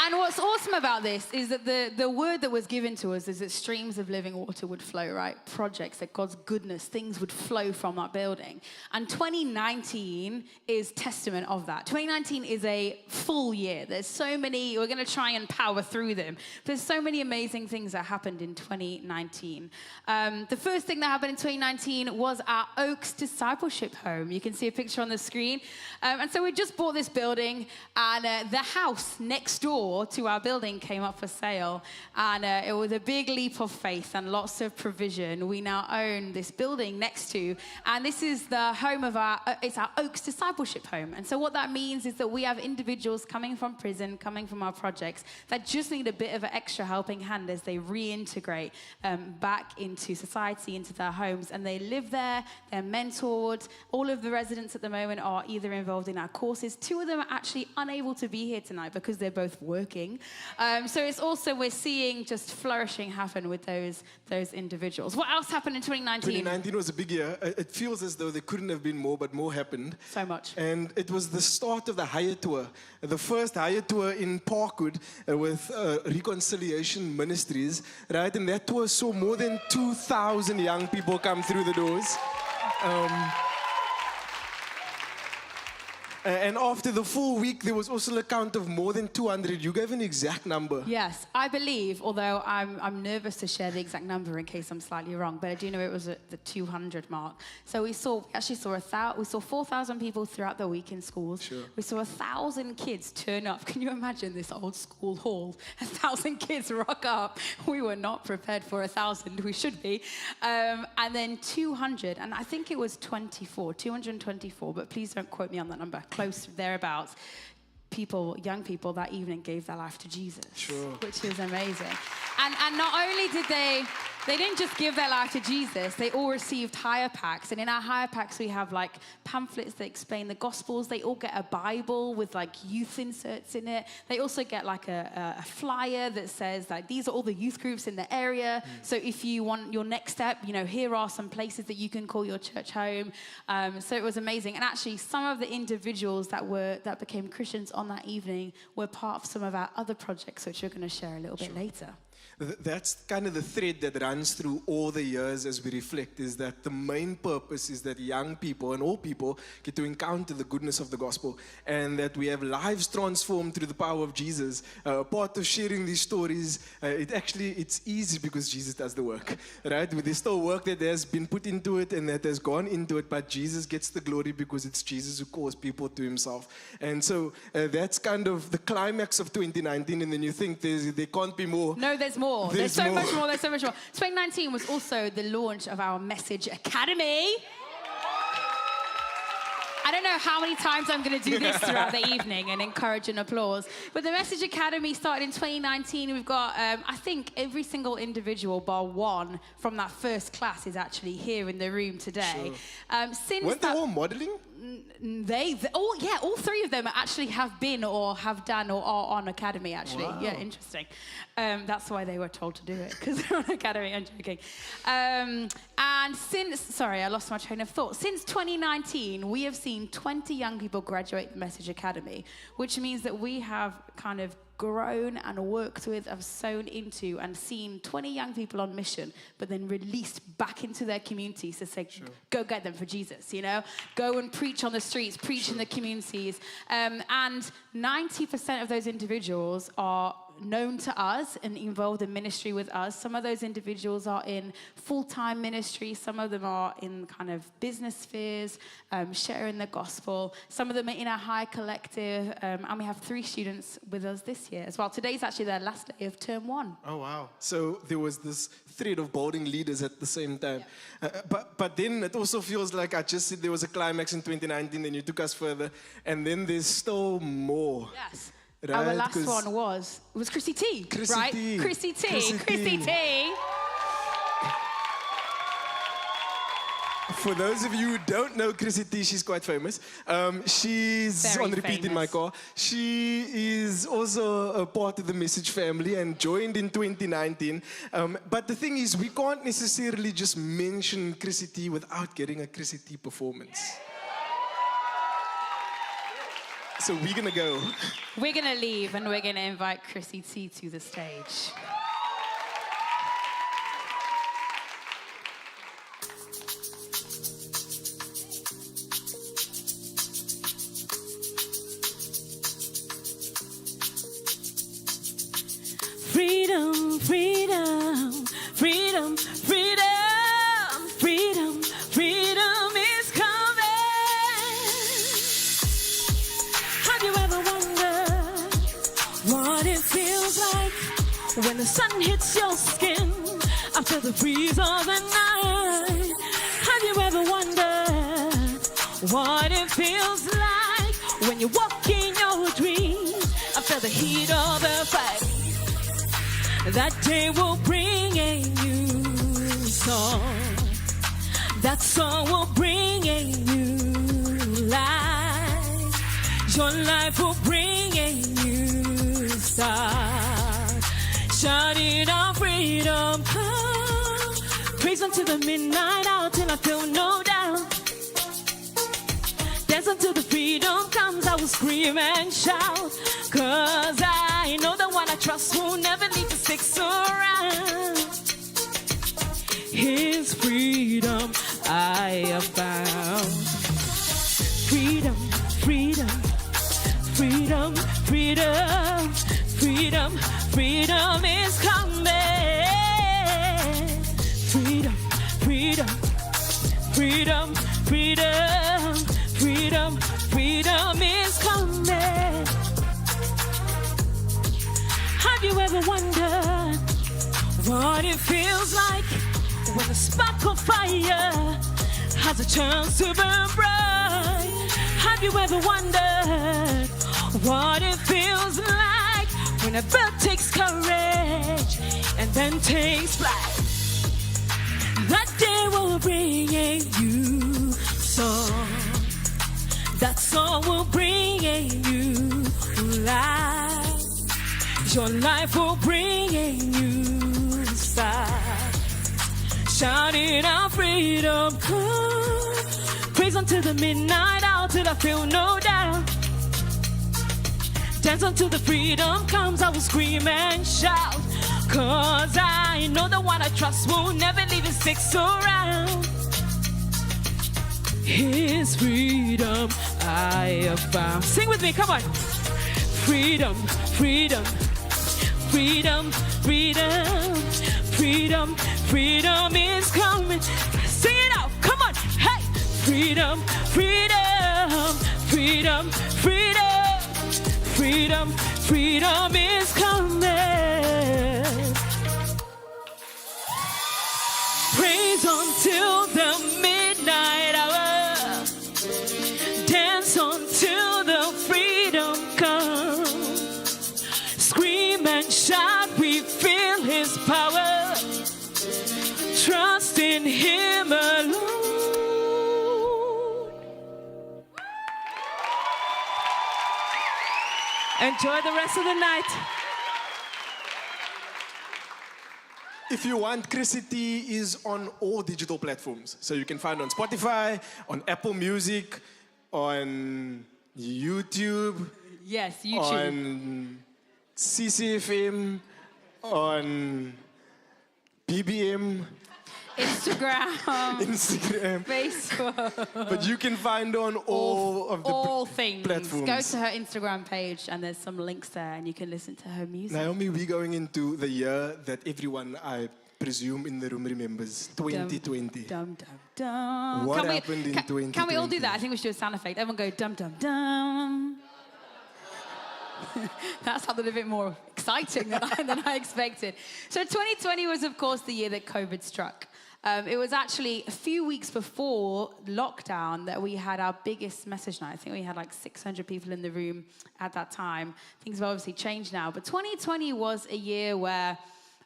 And what's awesome about this is that the word that was given to us is that streams of living water would flow, right? Projects, that God's goodness, things would flow from that building. And 2019 is testament of that. 2019 is a full year. There's so many, we're going to try and power through them. There's so many amazing things that happened in 2019. The first thing that happened in 2019 was our Oaks Discipleship Home. You can see a picture on the screen. And so we just bought this building, and the house next door to our building came up for sale, and it was a big leap of faith and lots of provision. We now own this building next to, and this is the home of it's our Oaks Discipleship Home. And so what that means is that we have individuals coming from prison, coming from our projects, that just need a bit of an extra helping hand as they reintegrate back into society, into their homes, and they live there, they're mentored. All of the residents at the moment are either involved in our courses. 2 of them are actually unable to be here tonight because they're both working. So it's also, we're seeing just flourishing happen with those individuals. What else happened in 2019? 2019 was a big year. It feels as though there couldn't have been more, but more happened. So much. And it was the start of the Higher Tour. The first Higher Tour in Parkwood with Reconciliation Ministries, right? And that tour saw more than 2,000 young people come through the doors. And after the full week, there was also a count of more than 200. You gave an exact number. Yes, I believe, although I'm nervous to share the exact number in case I'm slightly wrong, but I do know it was at the 200 mark. So we saw 4,000 people throughout the week in schools. Sure. We saw 1,000 kids turn up. Can you imagine this old school hall? 1,000 kids rock up. We were not prepared for 1,000. We should be. And then 200, and I think it was 224, but please don't quote me on that number. Close thereabouts. Young people that evening gave their life to Jesus, sure, which is amazing. And not only did they didn't just give their life to Jesus, they all received hire packs. And in our hire packs, we have like pamphlets that explain the Gospels. They all get a Bible with like youth inserts in it. They also get like a flyer that says like, these are all the youth groups in the area. So if you want your next step, here are some places that you can call your church home. So it was amazing. And actually, some of the individuals that became Christians on that evening were part of some of our other projects, which we're going to share a little bit later. That's kind of the thread that runs through all the years as we reflect, is that the main purpose is that young people and all people get to encounter the goodness of the gospel, and that we have lives transformed through the power of Jesus. Part of sharing these stories, it's easy because Jesus does the work, right? There's still work that has been put into it and that has gone into it, but Jesus gets the glory because it's Jesus who calls people to himself. And so that's kind of the climax of 2019, and then you think there can't be more. No, there's more. There's so much more. 2019 was also the launch of our Message Academy. I don't know how many times I'm going to do this throughout the evening and encourage and applause. But the Message Academy started in 2019. We've got, I think, every single individual bar one from that first class is actually here in the room today. Sure. Weren't they all modeling? All 3 of them actually have been or have done or are on Academy, actually. Wow. Yeah, interesting. That's why they were told to do it, because they're on Academy. I'm joking. And I lost my train of thought. Since 2019, we have seen 20 young people graduate the Message Academy, which means that we have kind of grown and worked with, have sown into, and seen 20 young people on mission, but then released back into their communities to say, go get them for Jesus, you know? Go and preach on the streets, preach in the communities. And 90% of those individuals are known to us and involved in ministry with us. Some of those individuals are in full-time ministry. Some of them are in kind of business spheres, sharing the gospel. Some of them are in our high collective. And we have 3 students with us this year as well. Today's actually their last day of term 1. Oh, wow. So there was this thread of building leaders at the same time. But then it also feels like I just said there was a climax in 2019, then you took us further, and then there's still more. Yes. Right? Our last one was Chrissy T, Chrissy right? T. Chrissy T. Chrissy Chrissy T. T. For those of you who don't know Chrissy T, she's quite famous. She's Very on repeat in my famous. car. She is also a part of the Message family and joined in 2019. But the thing is, we can't necessarily just mention Chrissy T without getting a Chrissy T performance. So we're gonna go. We're going to leave and we're going to invite Chrissy T to the stage. Freedom, freedom, freedom, freedom, freedom, freedom is coming. Have you ever wondered what it feels like when the sun hits your skin after the freeze of the night? Have you ever wondered what it feels like when you walk in your dreams after the heat of the fight? That day will bring a new song. That song will bring a new life. Your life will bring a new start. Shouting our freedom. Oh, praise until the midnight hour till I feel no doubt. Dance until the freedom comes. I will scream and shout. 'Cause I know the one I trust will never leave the sticks around. His freedom I have found. Freedom, freedom, freedom, freedom, freedom, freedom is coming. Freedom, freedom, freedom, freedom, freedom, freedom is coming. Have you ever wondered what it feels like when the spark of fire has a chance to burn bright? Have you ever wondered what it feels like when a bird takes courage and then takes flight? That day will bring a new song. That song will bring a new life. Your life will bring a new start. Shouting our freedom. Oh, praise until the midnight hour till I feel no doubt. Dance until the freedom comes. I will scream and shout. 'Cause I know the one I trust will never leave his sticks around. His freedom I have found. Sing with me, come on. Freedom, freedom, freedom, freedom, freedom, freedom is coming. Sing it out, come on, hey! Freedom, freedom, freedom, freedom, freedom, freedom is coming. Praise until the midnight hour. Dance until the freedom comes. Scream and shout, we feel his power. Trust in him alone. Enjoy the rest of the night. If you want, Chrissy T is on all digital platforms. So you can find on Spotify, on Apple Music, on YouTube, Yes, YouTube. on CCFM, on BBM, Instagram, Facebook. But you can find on all of the things. platforms. Go to her Instagram page and there's some links there and you can listen to her music. Naomi, we're going into the year that everyone, I presume, in the room remembers, 2020. Dum, dum, dum. What happened in 2020? Can we all do that? I think we should do a sound effect. Everyone go dum, dum, dum. That sounded a bit more exciting than I expected. So 2020 was, of course, the year that COVID struck. It was actually a few weeks before lockdown that we had our biggest message night. I think we had like 600 people in the room at that time. Things have obviously changed now. But 2020 was a year where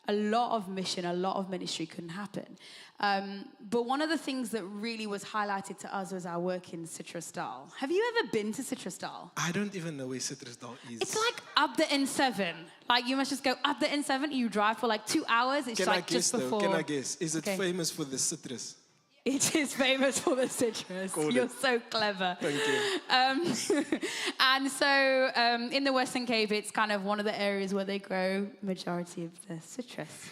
a lot of mission, a lot of ministry couldn't happen. But one of the things that really was highlighted to us was our work in Citrusdal. Have you ever been to Citrusdal? I don't even know where Citrusdal is. It's like up the N7. Like you must just go up the N7. You drive for like 2 hours. It's like just before. Can I guess? Is it famous for the citrus? It is famous for the citrus. You're so clever. Thank you. And so in the Western Cape, it's kind of one of the areas where they grow majority of the citrus.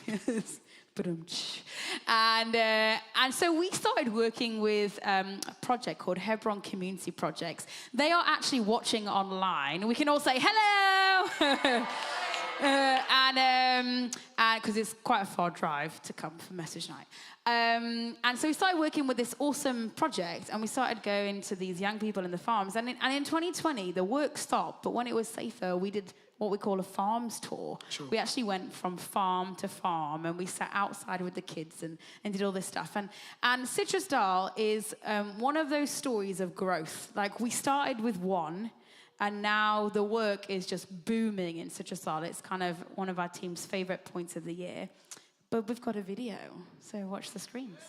And so we started working with a project called Hebron Community Projects. They are actually watching online. We can all say hello. And because it's quite a far drive to come for message night. And so we started working with this awesome project and we started going to these young people in the farms. And in 2020, the work stopped, but when it was safer, we did what we call a farms tour. Sure. We actually went from farm to farm and we sat outside with the kids and did all this stuff. And Citrusdal is one of those stories of growth. Like we started with one, and now the work is just booming in Citrusdal. It's kind of one of our team's favorite points of the year. But we've got a video, so watch the screens.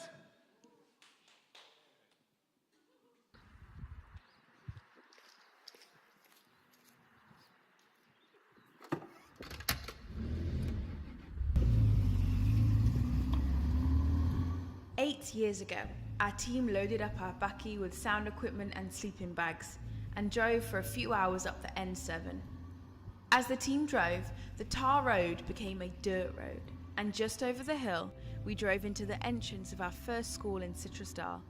Eight years ago, our team loaded up our bakkie with sound equipment and sleeping bags and drove for a few hours up the N7. As the team drove, the tar road became a dirt road, and just over the hill, we drove into the entrance of our first school in Citrusdal,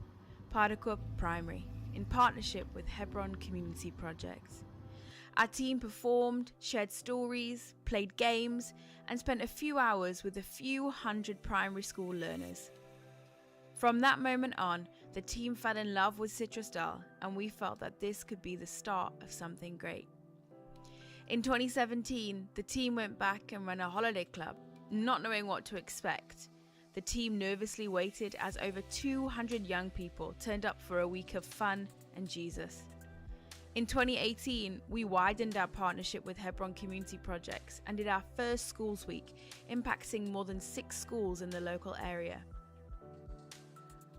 Paardekoop Primary, in partnership with Hebron Community Projects. Our team performed, shared stories, played games, and spent a few hours with a few hundred primary school learners. From that moment on, the team fell in love with Citrusdal, and we felt that this could be the start of something great. In 2017, the team went back and ran a holiday club, not knowing what to expect. The team nervously waited as over 200 young people turned up for a week of fun and Jesus. In 2018, we widened our partnership with Hebron Community Projects and did our first Schools Week, impacting more than 6 schools in the local area.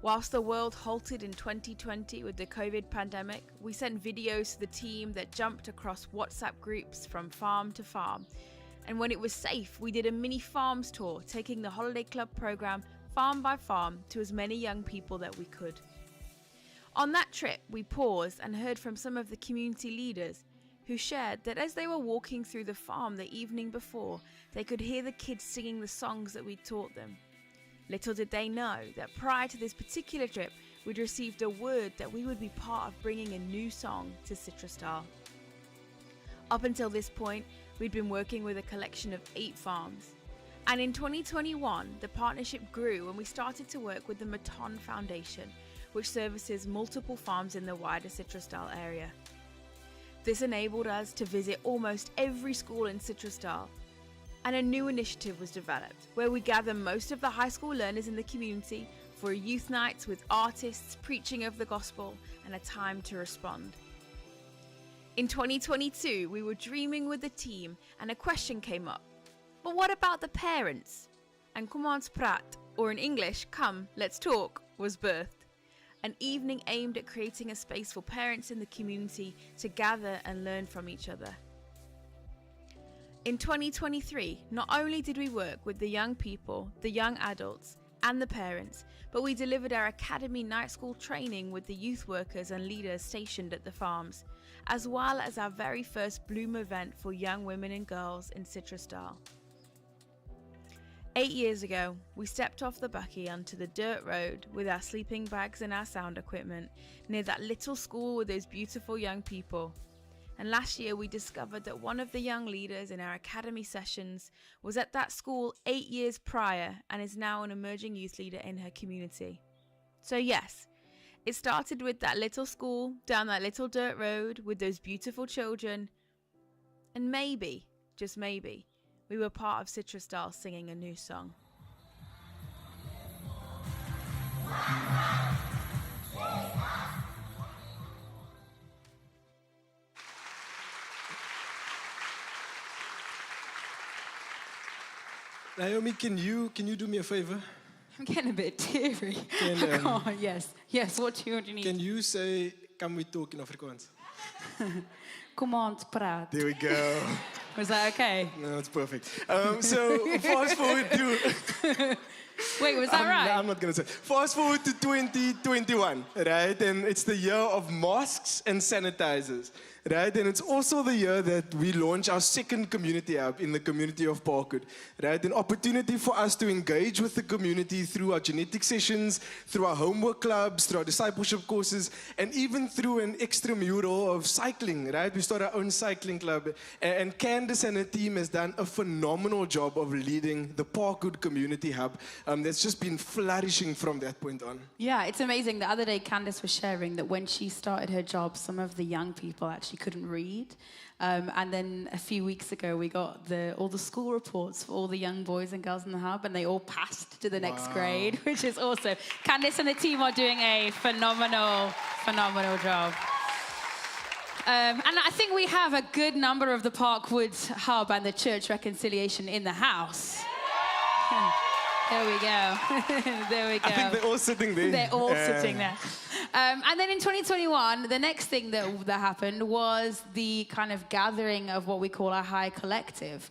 Whilst the world halted in 2020 with the COVID pandemic, we sent videos to the team that jumped across WhatsApp groups from farm to farm. And when it was safe, we did a mini farms tour, taking the Holiday Club program farm by farm to as many young people that we could. On that trip, we paused and heard from some of the community leaders who shared that as they were walking through the farm the evening before, they could hear the kids singing the songs that we taught them. Little did they know that prior to this particular trip, we'd received a word that we would be part of bringing a new song to Citrusdal. Up until this point, we'd been working with a collection of 8 farms. And in 2021, the partnership grew and we started to work with the Maton Foundation, which services multiple farms in the wider Citrusdal area. This enabled us to visit almost every school in Citrusdal, and a new initiative was developed where we gather most of the high school learners in the community for youth nights with artists, preaching of the gospel, and a time to respond. In 2022, we were dreaming with the team and a question came up. But what about the parents? And Kom ons praat, or in English, Come, Let's Talk, was birthed. An evening aimed at creating a space for parents in the community to gather and learn from each other. In 2023, not only did we work with the young people, the young adults, and the parents, but we delivered our academy night school training with the youth workers and leaders stationed at the farms, as well as our very first Bloom event for young women and girls in Citrusdal. 8 years ago, we stepped off the bucky onto the dirt road with our sleeping bags and our sound equipment near that little school with those beautiful young people. And last year we discovered that one of the young leaders in our academy sessions was at that school 8 years prior and is now an emerging youth leader in her community. So yes, it started with that little school down that little dirt road with those beautiful children. And maybe, just maybe, we were part of Citrusdal singing a new song. Naomi, can you do me a favor? I'm getting a bit teary. Can, Oh, yes, what do you need? Can you say, "Can we talk in Afrikaans"? Kom aan, praat. There we go. Was that okay? No, it's perfect. So fast forward to... Wait, was that right? No, I'm not going to say. Fast forward to 2021, right? And it's the year of masks and sanitizers, right? And it's also the year that we launch our second community hub in the community of Parkwood, right? An opportunity for us to engage with the community through our genetic sessions, through our homework clubs, through our discipleship courses, and even through an extramural of cycling, right? We started our own cycling club, and Candace and her team has done a phenomenal job of leading the Parkwood Community Hub. That's just been flourishing from that point on. Yeah, it's amazing. The other day, Candace was sharing that when she started her job, some of the young people actually couldn't read. And then a few weeks ago, we got all the school reports for all the young boys and girls in the hub, and they all passed to the next grade, which is awesome. Candace and the team are doing a phenomenal job. And I think we have a good number of the Parkwood Hub and the church reconciliation in the house. There we go. There we go. I think they're all sitting there. They're all sitting there. And then in 2021, the next thing that happened was the kind of gathering of what we call our High Collective.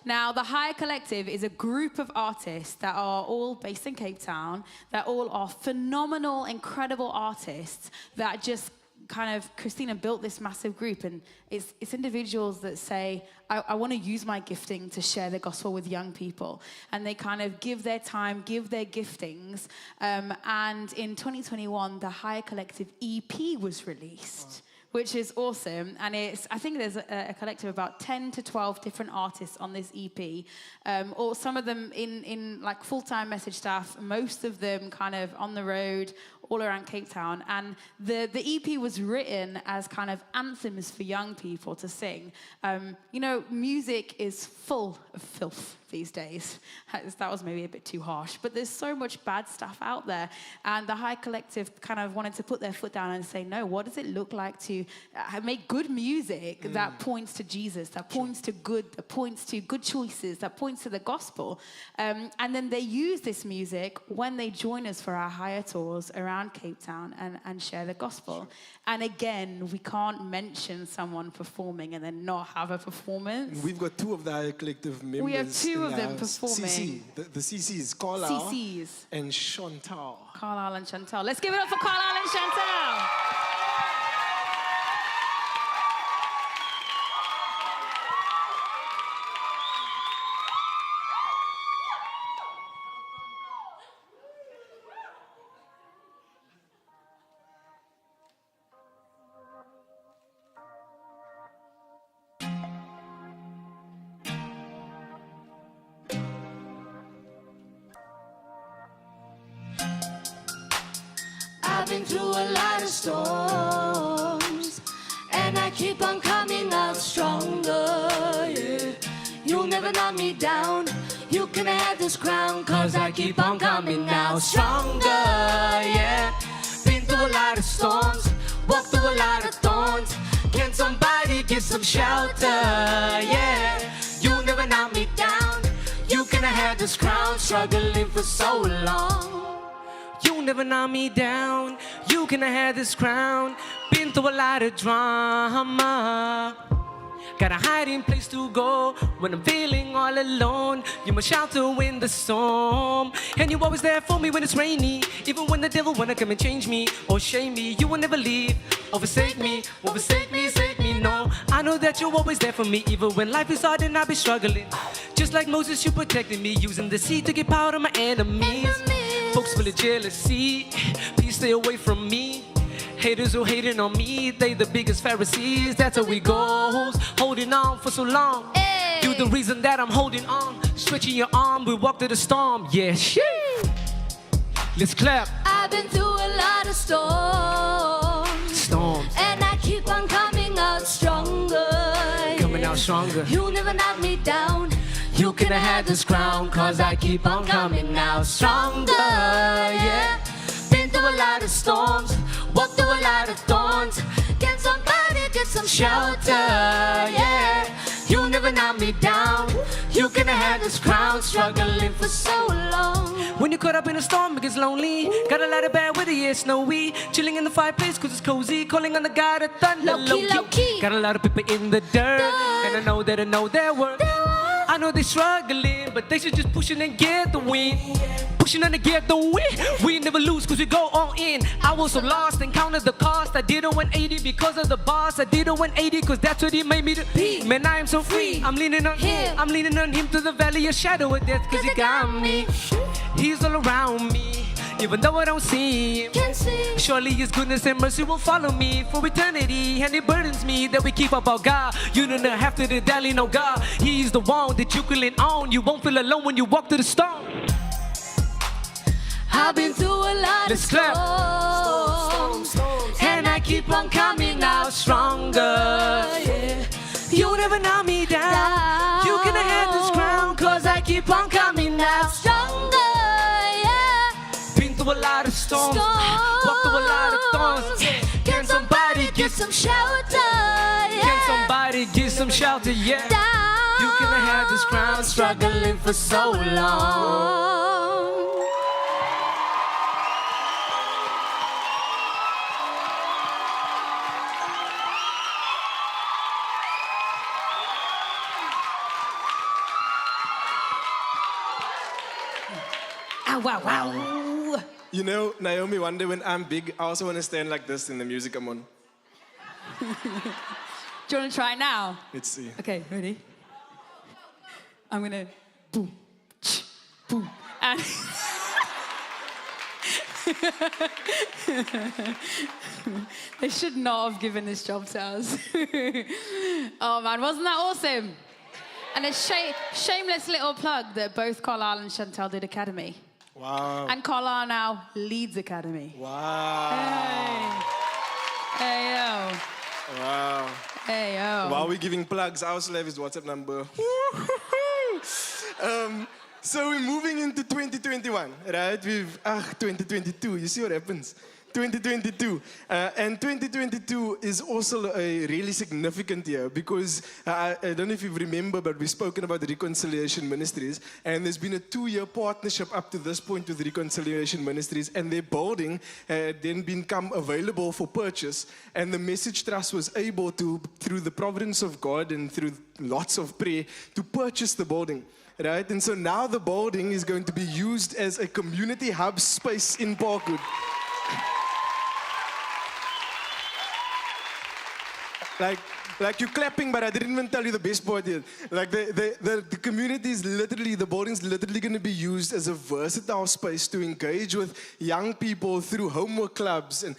Now, the High Collective is a group of artists that are all based in Cape Town, that all are phenomenal, incredible artists that just kind of, Christina built this massive group, and it's individuals that say, I want to use my gifting to share the gospel with young people. And they kind of give their time, give their giftings. And in 2021, the High Collective EP was released. Which is awesome, and I think there's a collective of about 10 to 12 different artists on this EP, or some of them in like full-time message staff, most of them kind of on the road, all around Cape Town, and the EP was written as kind of anthems for young people to sing. You know, music is full of filth these days. That was maybe a bit too harsh, but there's so much bad stuff out there, and the High Collective kind of wanted to put their foot down and say, no, what does it look like to make good music that points to Jesus, that points to good, that points to good choices, that points to the gospel, and then they use this music when they join us for our higher tours around Cape Town and share the gospel. And again, we can't mention someone performing and then not have a performance. We've got two of the High Collective members. We have two of them performing. CC. The CCs, Carlisle and Chantal. Carlisle and Chantal. Let's give it up for Carlisle and Chantal. I've been through a lot of storms, and I keep on coming out stronger, yeah. You'll never knock me down, you can have this crown, cause I keep on coming out stronger, yeah. Been through a lot of storms, walked through a lot of thorns. Can somebody get some shelter, yeah. You'll never knock me down, you can have this crown, struggling for so long. You never knock me down, you can have this crown. Been through a lot of drama, got a hiding place to go when I'm feeling all alone. You're my shelter in the storm, and you're always there for me when it's rainy. Even when the devil wanna come and change me or shame me, you will never leave or forsake me, save me. No, I know that you're always there for me, even when life is hard and I be struggling. Just like Moses, you protected me, using the sea to get power to my enemies. Folks full of jealousy, please stay away from me. Haters who hating on me, they the biggest Pharisees. That's how we goes, holding on for so long. You the reason that I'm holding on, stretching your arm, we walk through the storm. Yeah, shit. Let's clap. I've been through a lot of storms, and I keep on coming out stronger. Coming out stronger. You never knock me down. You could have had this crown, cause I keep on coming out stronger, yeah. Been through a lot of storms, walked through a lot of thorns. Can somebody get some shelter, yeah. You never knock me down. You could have had this crown, struggling for so long. When you're caught up in a storm, it gets lonely. Got a lot of bad weather, yeah, snowy. Chilling in the fireplace, cause it's cozy. Calling on the God of thunder, low key. Got a lot of people in the dirt, and I know their worth. I know they're struggling, but they should just push it and get the win. Pushing on to get the win. We never lose cause we go all in. I was so lost and counted the cost. I did a 180 because of the boss. I did a 180 cause that's what he made me to be. Man, I am so free. I'm leaning on him. I'm leaning on him to the valley of shadow of death cause he got me. He's all around me, even though I don't see him. Surely his goodness and mercy will follow me for eternity, and it burdens me that we keep up our God. You don't have to daily know God. He's the one that you can lean on. You won't feel alone when you walk through the storm. I've been through a lot of storms, and I keep on coming out stronger, yeah. You never knock me down. You can have this crown cause I keep on coming out stronger, a lot of storms, walked through a lot of thorns. Can somebody get some shelter? Yeah. Can somebody get some shelter? Yeah. You can have had this crown, struggling for so long. Ow, wow, wow. You know, Naomi, one day when I'm big, I also want to stand like this in the music I'm on. Do you want to try it now? Let's see. Okay, ready? I'm gonna boom, boom, and they should not have given this job to us. Oh man, wasn't that awesome? And a shameless little plug that both Carlisle and Chantal did Academy. Wow. And Carlisle now leads Academy. Wow. Hey yo. Wow. Hey yo. While we're giving plugs, I also have his WhatsApp number. So we're moving into 2021, right? 2022, you see what happens? 2022. And 2022 is also a really significant year because I don't know if you remember, but we've spoken about the Reconciliation Ministries, and there's been a 2-year partnership up to this point with the Reconciliation Ministries, and their building had then become available for purchase, and the Message Trust was able to, through the providence of God and through lots of prayer, to purchase the building. Right? And so now the building is going to be used as a community hub space in Parkwood. Like you're clapping, but I didn't even tell you the best part yet. Like the community is literally, the building's literally going to be used as a versatile space to engage with young people through homework clubs. And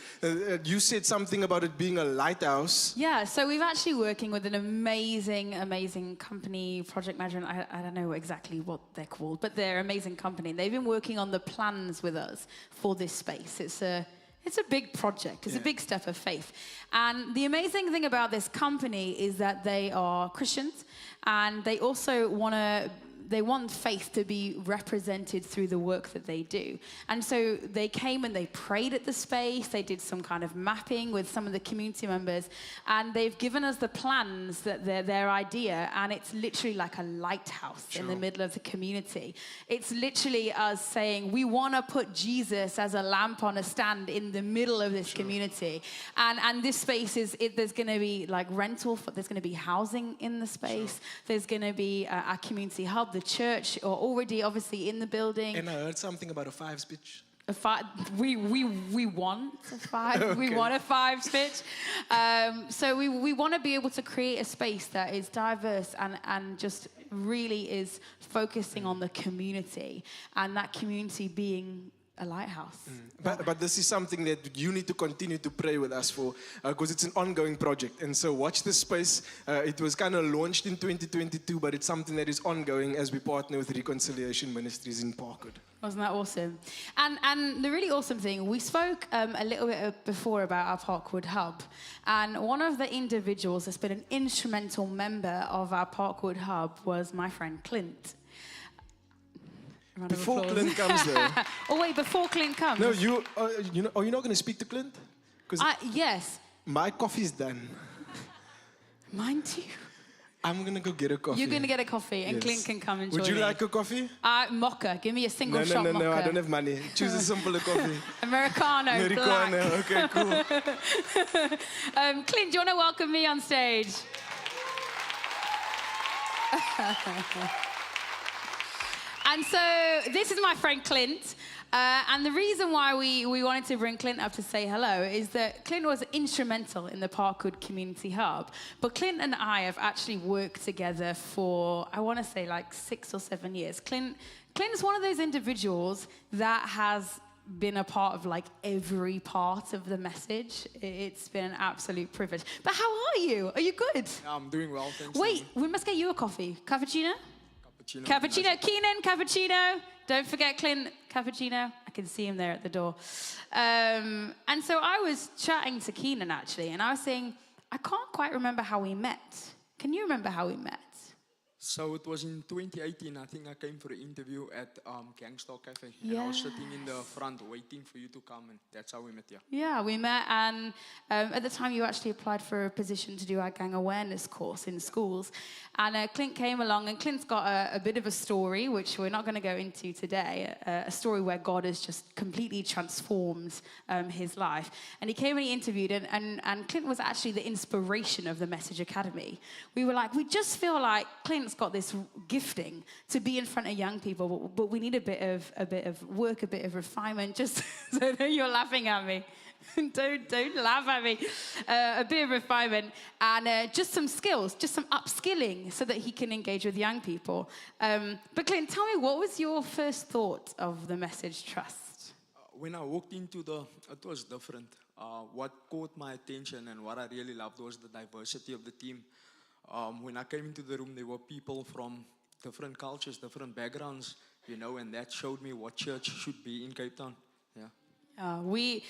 you said something about it being a lighthouse. Yeah, so we've actually working with an amazing company, project management. I don't know exactly what they're called, but they're an amazing company. They've been working on the plans with us for this space. It's a big project. It's a big step of faith. And the amazing thing about this company is that they are Christians, and they also want to they want faith to be represented through the work that they do. And so they came and they prayed at the space. They did some kind of mapping with some of the community members, and they've given us the plans that their idea, and it's literally like a lighthouse in the middle of the community. It's literally us saying, we want to put Jesus as a lamp on a stand in the middle of this community. And this space there's going to be like rental, there's going to be housing in the space. There's going to be a community hub, the church, or already obviously in the building. And I heard something about a 5 pitch. We want a 5. Okay. We want a 5 pitch. So we want to be able to create a space that is diverse and just really is focusing on the community, and that community being a lighthouse. But this is something that you need to continue to pray with us for, because it's an ongoing project. And so watch this space. It was kind of launched in 2022, but it's something that is ongoing as we partner with Reconciliation Ministries in Parkwood. Wasn't that awesome? And the really awesome thing, we spoke a little bit before about our Parkwood Hub, and one of the individuals that's been an instrumental member of our Parkwood Hub was my friend Clint. Before Clint comes, though. Oh wait, before Clint comes. No, are you not going to speak to Clint? Yes. My coffee's done. Mine too. I'm going to go get a coffee. You're going to get a coffee, and Clint can come and join Would you me. like a coffee? Mocha. Give me a single shot mocha. No, I don't have money. Choose a simpler coffee. Americano, black. Okay, cool. Clint, do you want to welcome me on stage? And so this is my friend Clint. And the reason why we wanted to bring Clint up to say hello is that Clint was instrumental in the Parkwood Community Hub. But Clint and I have actually worked together for, I want to say, like 6 or 7 years. Clint is one of those individuals that has been a part of like every part of the message. It's been an absolute privilege. But how are you? Are you good? Yeah, I'm doing well, thanks. Wait, we must get you a coffee. Cappuccino? Cappuccino. Keenan, cappuccino. Don't forget Clint, cappuccino. I can see him there at the door. And so I was chatting to Keenan, actually, and I was saying, I can't quite remember how we met. Can you remember how we met? So it was in 2018, I think I came for an interview at Gangstar Cafe. And I was sitting in the front waiting for you to come, and that's how we met, yeah. Yeah, we met, and at the time you actually applied for a position to do our gang awareness course in schools. And Clint came along, and Clint's got a bit of a story, which we're not going to go into today, a story where God has just completely transformed his life. And he came and he interviewed, and Clint was actually the inspiration of the Message Academy. We were like, we just feel like Clint's got this gifting to be in front of young people, but we need a bit of work, a bit of refinement. Just so that you're laughing at me. Don't laugh at me. A bit of refinement and just some skills, just some upskilling, so that he can engage with young people. But Clint, tell me, what was your first thought of the Message Trust? When I walked into it was different. What caught my attention and what I really loved was the diversity of the team. When I came into the room, there were people from different cultures, different backgrounds, and that showed me what church should be in Cape Town. Yeah. We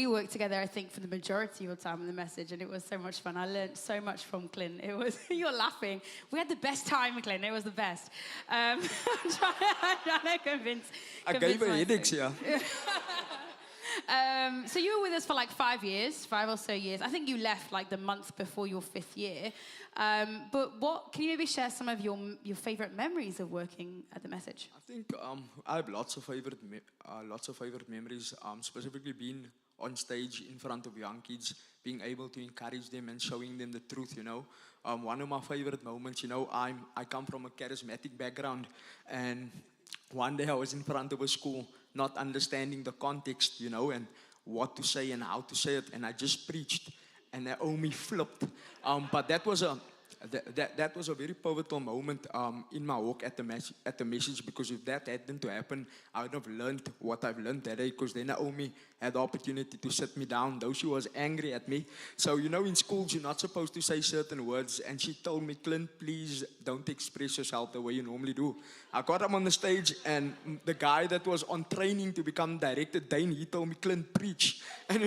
worked together, I think, for the majority of the time in the Message, and it was so much fun. I learned so much from Clint. It was, you're laughing. We had the best time, Clint. It was the best. I'm trying to convince I gave her headaches, yeah. So you were with us for like 5 years, 5 or so years. I think you left like the month before your 5th year. But can you maybe share some of your favorite memories of working at the Message? I think I have lots of favorite memories. Specifically being on stage in front of young kids, being able to encourage them and showing them the truth. One of my favorite moments. I come from a charismatic background, and one day I was in front of a school, not understanding the context, and what to say and how to say it, and I just preached, and they owe me flipped. But that was a very pivotal moment in my walk at the message, because if that hadn't to happen, I would have learned what I've learned that day, because then Naomi had the opportunity to sit me down, though she was angry at me. So, in schools, you're not supposed to say certain words, and she told me, Clint, please don't express yourself the way you normally do. I got up on the stage, and the guy that was on training to become director, Dane, he told me, Clint, preach. And,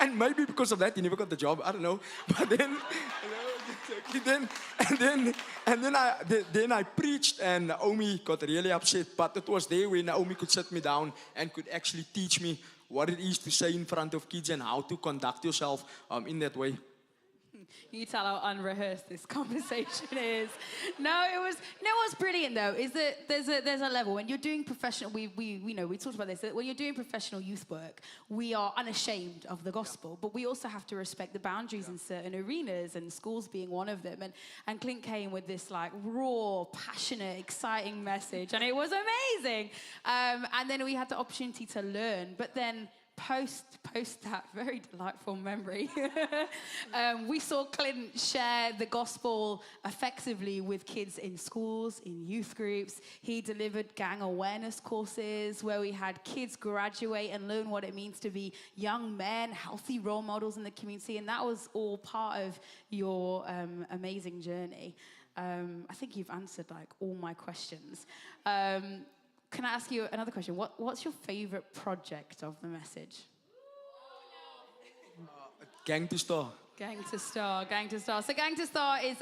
and maybe because of that, he never got the job, I don't know. But then, then I preached, and Naomi got really upset. But it was there where Naomi could sit me down and could actually teach me what it is to say in front of kids and how to conduct yourself in that way. You tell how unrehearsed this conversation is. No, it was. You know what's brilliant though is that there's a level when you're doing professional. We talked about this. That when you're doing professional youth work, we are unashamed of the gospel, but we also have to respect the boundaries in certain arenas, and schools being one of them. And Clint came with this like raw, passionate, exciting message, and it was amazing. And then we had the opportunity to learn, but then. Post that very delightful memory, we saw Clint share the gospel effectively with kids in schools, in youth groups. He delivered gang awareness courses where we had kids graduate and learn what it means to be young men, healthy role models in the community. And that was all part of your amazing journey. I think you've answered like all my questions. Can I ask you another question? What's your favorite project of the message? Gang to Star. Gang to Star. So Gang to Star is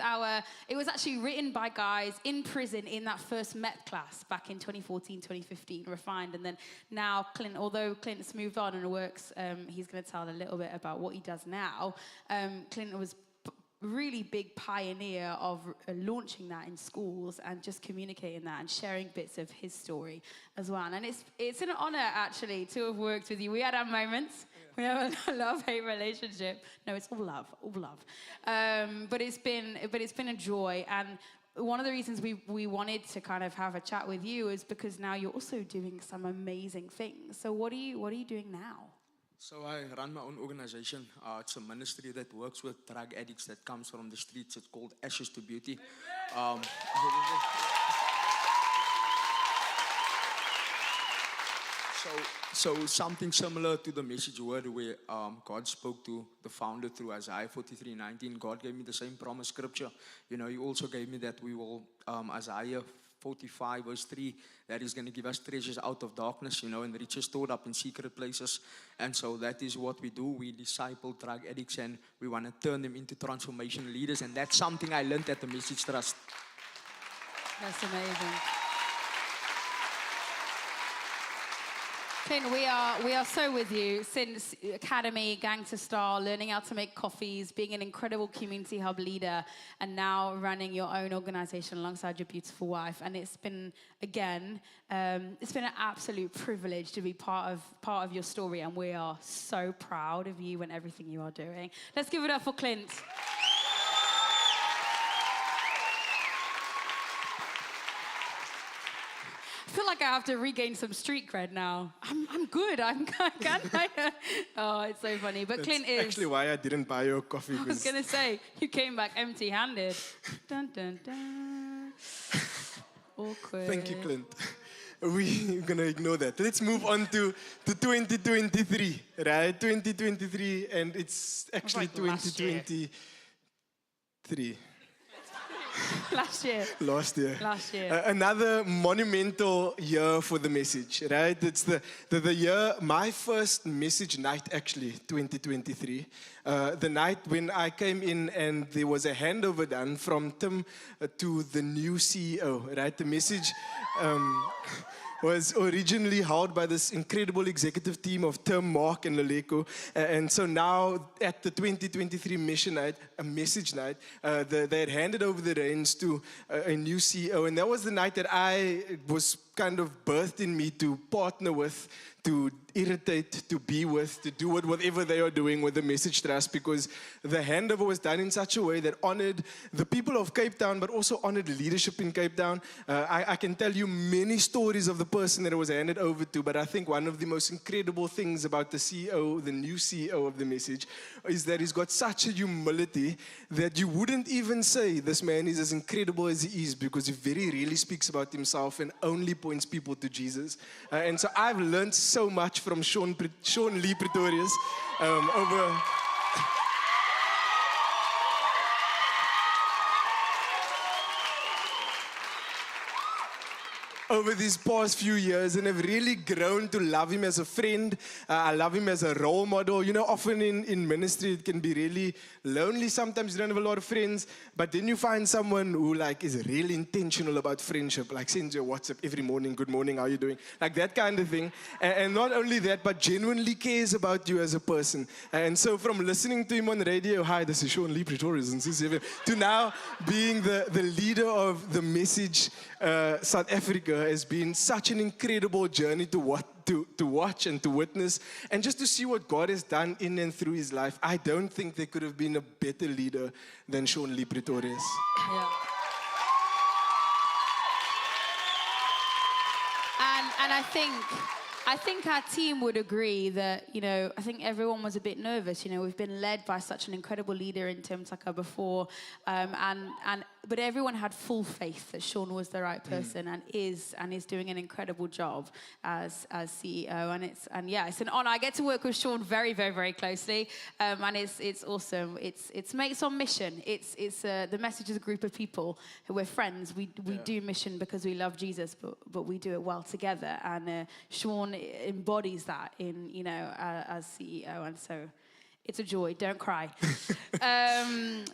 it was actually written by guys in prison in that first Met class back in 2014, 2015, refined. And then now Clint, although Clint's moved on and works, he's going to tell a little bit about what he does now. Clint was really big pioneer of launching that in schools and just communicating that and sharing bits of his story as well. And it's an honor actually to have worked with you. We had our moments. We have a love-hate relationship. No, it's all love. But it's been a joy. And one of the reasons we wanted to kind of have a chat with you is because now you're also doing some amazing things. So what are you doing now? So I run my own organization. It's a ministry that works with drug addicts that comes from the streets. It's called Ashes to Beauty. So something similar to the message word where God spoke to the founder through Isaiah 43:19. God gave me the same promise scripture. You know, He also gave me that we will Isaiah 45 verse 3, that He's going to give us treasures out of darkness, you know, and riches stored up in secret places. And so that is what we do. We disciple drug addicts and we want to turn them into transformation leaders. And that's something I learned at the Message Trust. That's amazing. Clint, we are so with you since Academy, Gang to Star, learning how to make coffees, being an incredible community hub leader, and now running your own organization alongside your beautiful wife. And it's been, again, it's been an absolute privilege to be part of your story, and we are so proud of you and everything you are doing. Let's give it up for Clint. I feel like I have to regain some street cred now. I'm good. Oh, it's so funny. But That's Clint is actually why I didn't buy your coffee. I was gonna say you came back empty-handed. Dun dun dun. Awkward. Thank you, Clint. We're gonna ignore that. Let's move on to 2023, right? 2023, and it's actually like last year. 2023. Last year. Another monumental year for the message, right? It's the year, my first message night, actually, 2023. The night when I came in and there was a handover done from Tim to the new CEO, right? The message was originally held by this incredible executive team of Tim, Mark, and Laleko. And so now at the 2023 mission night, a message night, they had handed over the reins to a new CEO. And that was the night that I was kind of birthed in me to partner with, to irritate, to be with, to do whatever they are doing with the Message Trust, because the handover was done in such a way that honored the people of Cape Town, but also honored leadership in Cape Town. I can tell you many stories of the person that it was handed over to, but I think one of the most incredible things about the CEO, the new CEO of the Message, is that he's got such a humility that you wouldn't even say this man is as incredible as he is, because he very rarely speaks about himself and only points people to Jesus. And so I've learned so much from Sean Lee Pretorius over these past few years and have really grown to love him as a friend. I love him as a role model. You know, often in ministry, it can be really lonely. Sometimes you don't have a lot of friends, but then you find someone who like is really intentional about friendship, like sends you a WhatsApp every morning, good morning, how are you doing? Like that kind of thing. And not only that, but genuinely cares about you as a person. And so from listening to him on the radio, hi, this is Sean Lee Pretorius, and to now being the leader of the message South Africa has been such an incredible journey to watch and to witness, and just to see what God has done in and through his life. I don't think there could have been a better leader than Sean Lee Pretorius. Yeah. And I think our team would agree that, you know, I think everyone was a bit nervous. You know, we've been led by such an incredible leader in Tim Tucker before, but everyone had full faith that Sean was the right person and is doing an incredible job as CEO. And it's an honor. I get to work with Sean very, very, very closely, and it's awesome. It's mates on mission. The message is a group of people who we're friends. We do mission because we love Jesus, but we do it well together. And Sean embodies that in, you know, as CEO, and so it's a joy. Don't cry.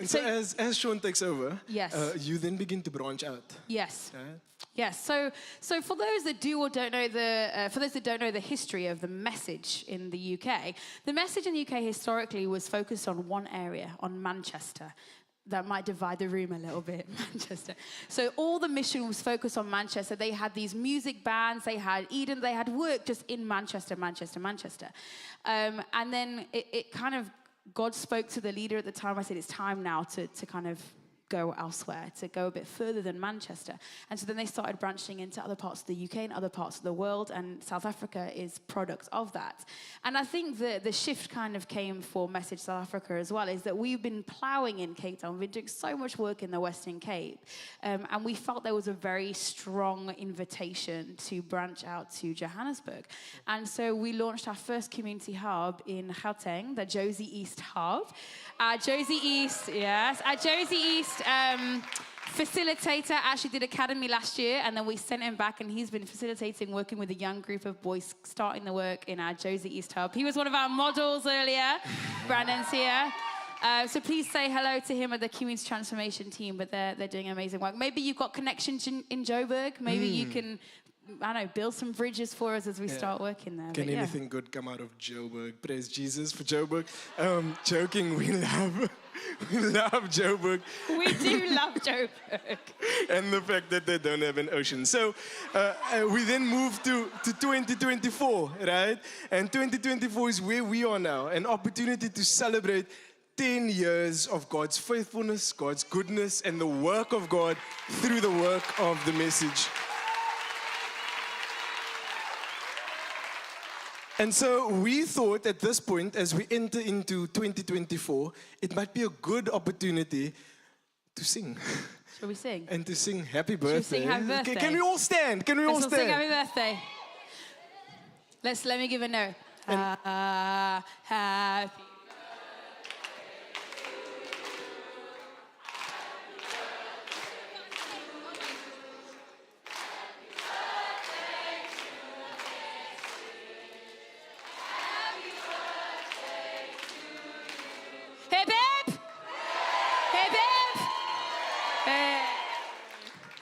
So as Sean takes over, yes, you then begin to branch out. Yes. Yes. So for those that do or don't know the history of the message in the UK, the message in the UK historically was focused on one area, on Manchester. That might divide the room a little bit, Manchester. So all the mission was focused on Manchester. They had these music bands, they had Eden, they had work just in Manchester. And then it kind of, God spoke to the leader at the time. I said, it's time now to kind of go elsewhere, to go a bit further than Manchester. And so then they started branching into other parts of the UK and other parts of the world, and South Africa is product of that. And I think the shift kind of came for Message South Africa as well, is that we've been ploughing in Cape Town. We've been doing so much work in the Western Cape, and we felt there was a very strong invitation to branch out to Johannesburg. And so we launched our first community hub in Gauteng, the Josie East Hub. Josie East, yes. Josie East facilitator actually did academy last year, and then we sent him back, and he's been facilitating, working with a young group of boys, starting the work in our Josie East Hub. He was one of our models earlier. Brandon's here. So please say hello to him at the Community Transformation team, but they're doing amazing work. Maybe you've got connections in Joburg. Maybe you can, I don't know, build some bridges for us as we start working there. Can anything good come out of Joburg? Praise Jesus for Joburg. Joking, we love Joburg. We do love Joburg. And the fact that they don't have an ocean. So we then move to 2024, right? And 2024 is where we are now, an opportunity to celebrate 10 years of God's faithfulness, God's goodness, and the work of God through the work of the message. And so we thought at this point, as we enter into 2024, it might be a good opportunity to sing. Shall we sing? And to sing Happy Birthday. Shall we sing Happy Birthday? Can we all stand? Can we all stand? Let's sing Happy Birthday. Let me give a note. Happy.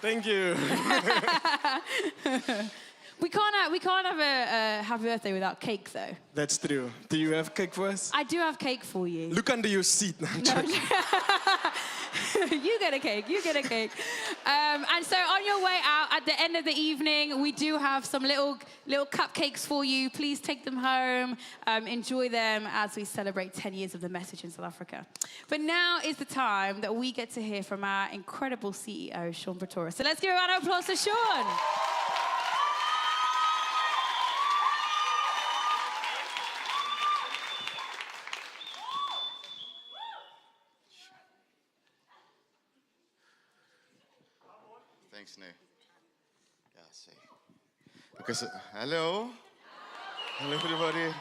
Thank you. We can't have a happy birthday without cake, though. That's true. Do you have cake for us? I do have cake for you. Look under your seat. No, I'm joking. You get a cake. You get a cake. And so on your way out, at the end of the evening, we do have some little cupcakes for you. Please take them home. Enjoy them as we celebrate 10 years of the message in South Africa. But now is the time that we get to hear from our incredible CEO, Sean Pretorius. So let's give a round of applause to Sean. Thanks, Nay. Yeah, say. Because, hello. Hello, everybody.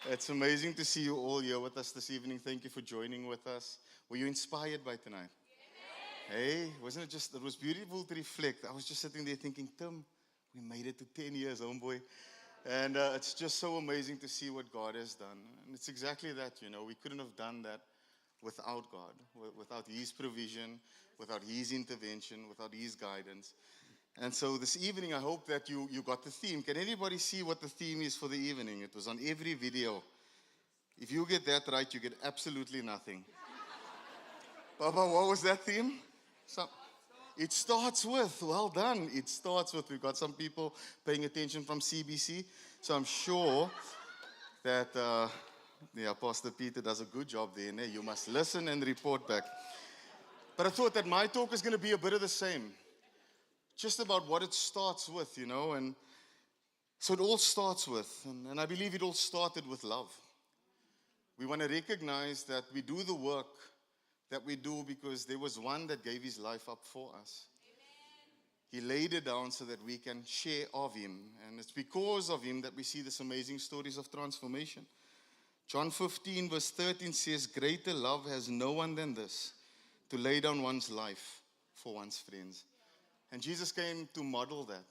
It's amazing to see you all here with us this evening. Thank you for joining with us. Were you inspired by tonight? Hey, wasn't it just, it was beautiful to reflect. I was just sitting there thinking, Tim, We made it to 10 years, homeboy. And it's just so amazing to see what God has done. And it's exactly that, we couldn't have done that without God, without His provision, without His intervention, without His guidance. And so this evening, I hope that you got the theme. Can anybody see what the theme is for the evening? It was on every video. If you get that right, you get absolutely nothing. Papa, what was that theme? It starts with, well done. It starts with, we've got some people paying attention from CBC. So I'm sure that, Pastor Peter does a good job there. You must listen and report back. But I thought that my talk is going to be a bit of the same. Just about what it starts with, And so it all starts with, and I believe it all started with love. We want to recognize that we do the work that we do because there was one that gave his life up for us. Amen. He laid it down so that we can share of him. And it's because of him that we see this amazing stories of transformation. John 15 verse 13 says, greater love has no one than this, to lay down one's life for one's friends. And Jesus came to model that.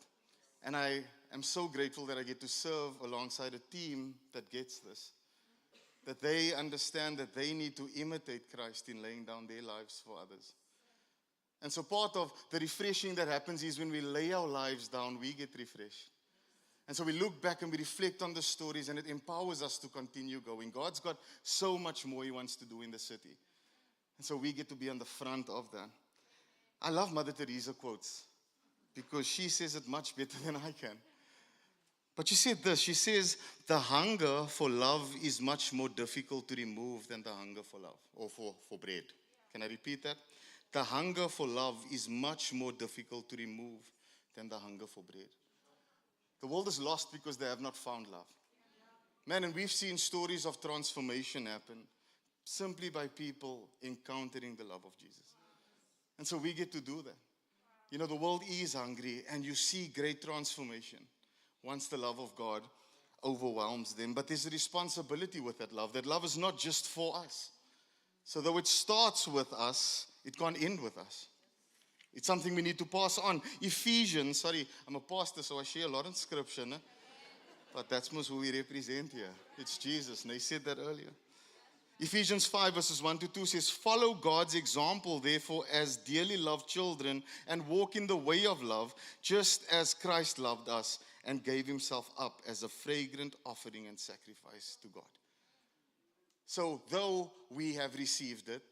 And I am so grateful that I get to serve alongside a team that gets this. That they understand that they need to imitate Christ in laying down their lives for others. And so part of the refreshing that happens is when we lay our lives down, we get refreshed. And so we look back and we reflect on the stories, and it empowers us to continue going. God's got so much more He wants to do in the city. And so we get to be on the front of that. I love Mother Teresa quotes because she says it much better than I can. But she said this, she says, the hunger for love is much more difficult to remove than the hunger for love, or for bread. Can I repeat that? The hunger for love is much more difficult to remove than the hunger for bread. The world is lost because they have not found love. Man, and we've seen stories of transformation happen simply by people encountering the love of Jesus. And so we get to do that. The world is hungry, and you see great transformation once the love of God overwhelms them. But there's a responsibility with that love. That love is not just for us. So though it starts with us, it can't end with us. It's something we need to pass on. Ephesians, I'm a pastor, so I share a lot in scripture. Ne? But that's most who we represent here. It's Jesus. And they said that earlier. Ephesians 5 verses 1 to 2 says, follow God's example, therefore, as dearly loved children, and walk in the way of love, just as Christ loved us and gave himself up as a fragrant offering and sacrifice to God. So, though we have received it,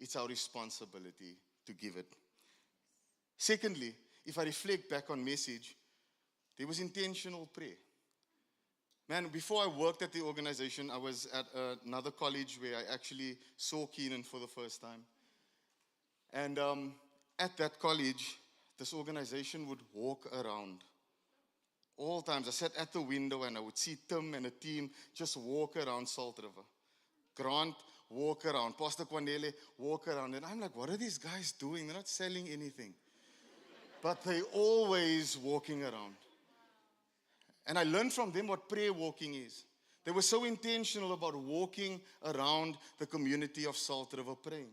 it's our responsibility to give it. Secondly, if I reflect back on message, there was intentional prayer. Man, before I worked at the organization, I was at another college where I actually saw Keenan for the first time. And at that college, this organization would walk around. All times, I sat at the window and I would see Tim and a team just walk around Salt River. Grant, walk around. Pastor Kwanele, walk around. And I'm like, what are these guys doing? They're not selling anything. But they're always walking around. And I learned from them what prayer walking is. They were so intentional about walking around the community of Salt River praying.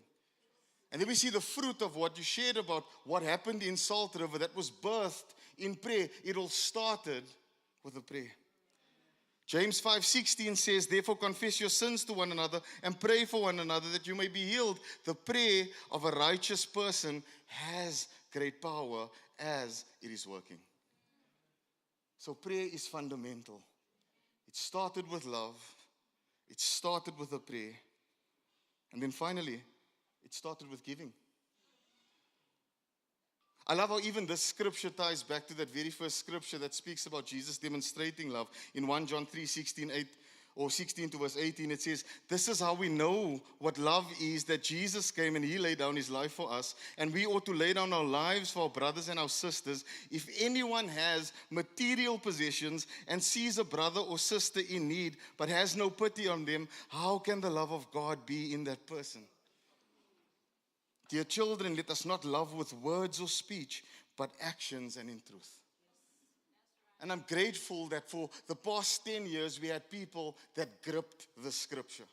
And then we see the fruit of what you shared about what happened in Salt River that was birthed in prayer. It all started with a prayer. James 5:16 says, therefore confess your sins to one another and pray for one another that you may be healed. The prayer of a righteous person has great power as it is working. So prayer is fundamental. It started with love. It started with a prayer. And then finally, it started with giving. I love how even this scripture ties back to that very first scripture that speaks about Jesus demonstrating love. In 1 John 3:16 to verse 18, it says, this is how we know what love is, that Jesus came and he laid down his life for us. And we ought to lay down our lives for our brothers and our sisters. If anyone has material possessions and sees a brother or sister in need, but has no pity on them, how can the love of God be in that person? Dear children, let us not love with words or speech, but actions and in truth. And I'm grateful that for the past 10 years, we had people that gripped the scripture,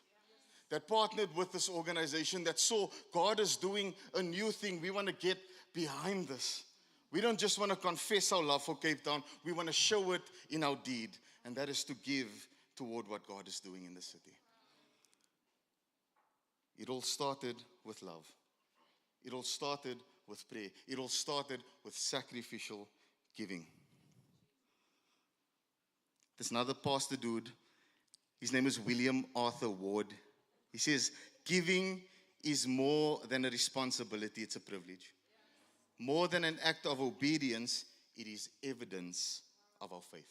that partnered with this organization, that saw God is doing a new thing. We want to get behind this. We don't just want to confess our love for Cape Town, we want to show it in our deed, and that is to give toward what God is doing in the city. It all started with love. It all started with prayer. It all started with sacrificial giving. There's another pastor dude. His name is William Arthur Ward. He says, giving is more than a responsibility, it's a privilege. More than an act of obedience, it is evidence of our faith.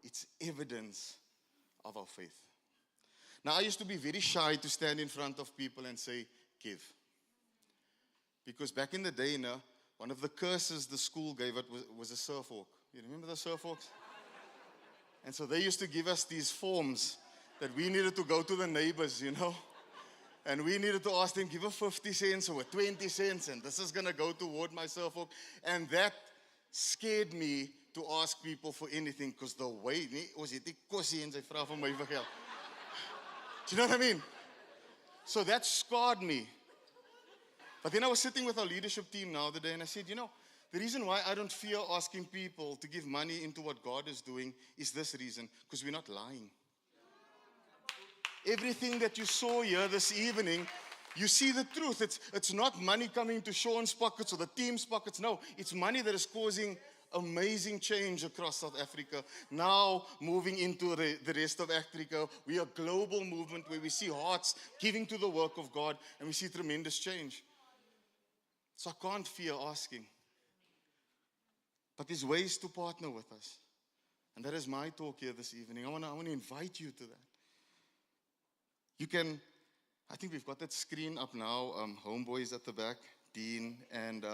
It's evidence of our faith. Now, I used to be very shy to stand in front of people and say, give. Because back in the day, one of the curses the school gave it was a surf walk. You remember the surf walks? And so they used to give us these forms that we needed to go to the neighbors, And we needed to ask them, give a 50 cents or a 20 cents, and this is going to go toward my surf walk. And that scared me to ask people for anything, because the way, was it die kossie en sy vra vir my vir geld. Do you know what I mean? So that scarred me. But then I was sitting with our leadership team the other day, and I said, the reason why I don't fear asking people to give money into what God is doing is this reason, because we're not lying. Everything that you saw here this evening, you see the truth. It's not money coming to Sean's pockets or the team's pockets. No, it's money that is causing amazing change across South Africa. Now moving into the rest of Africa, we are a global movement where we see hearts giving to the work of God, and we see tremendous change. So I can't fear asking. But there's ways to partner with us. And that is my talk here this evening. I want to invite you to that. You can, I think we've got that screen up now. Homeboys at the back, Dean and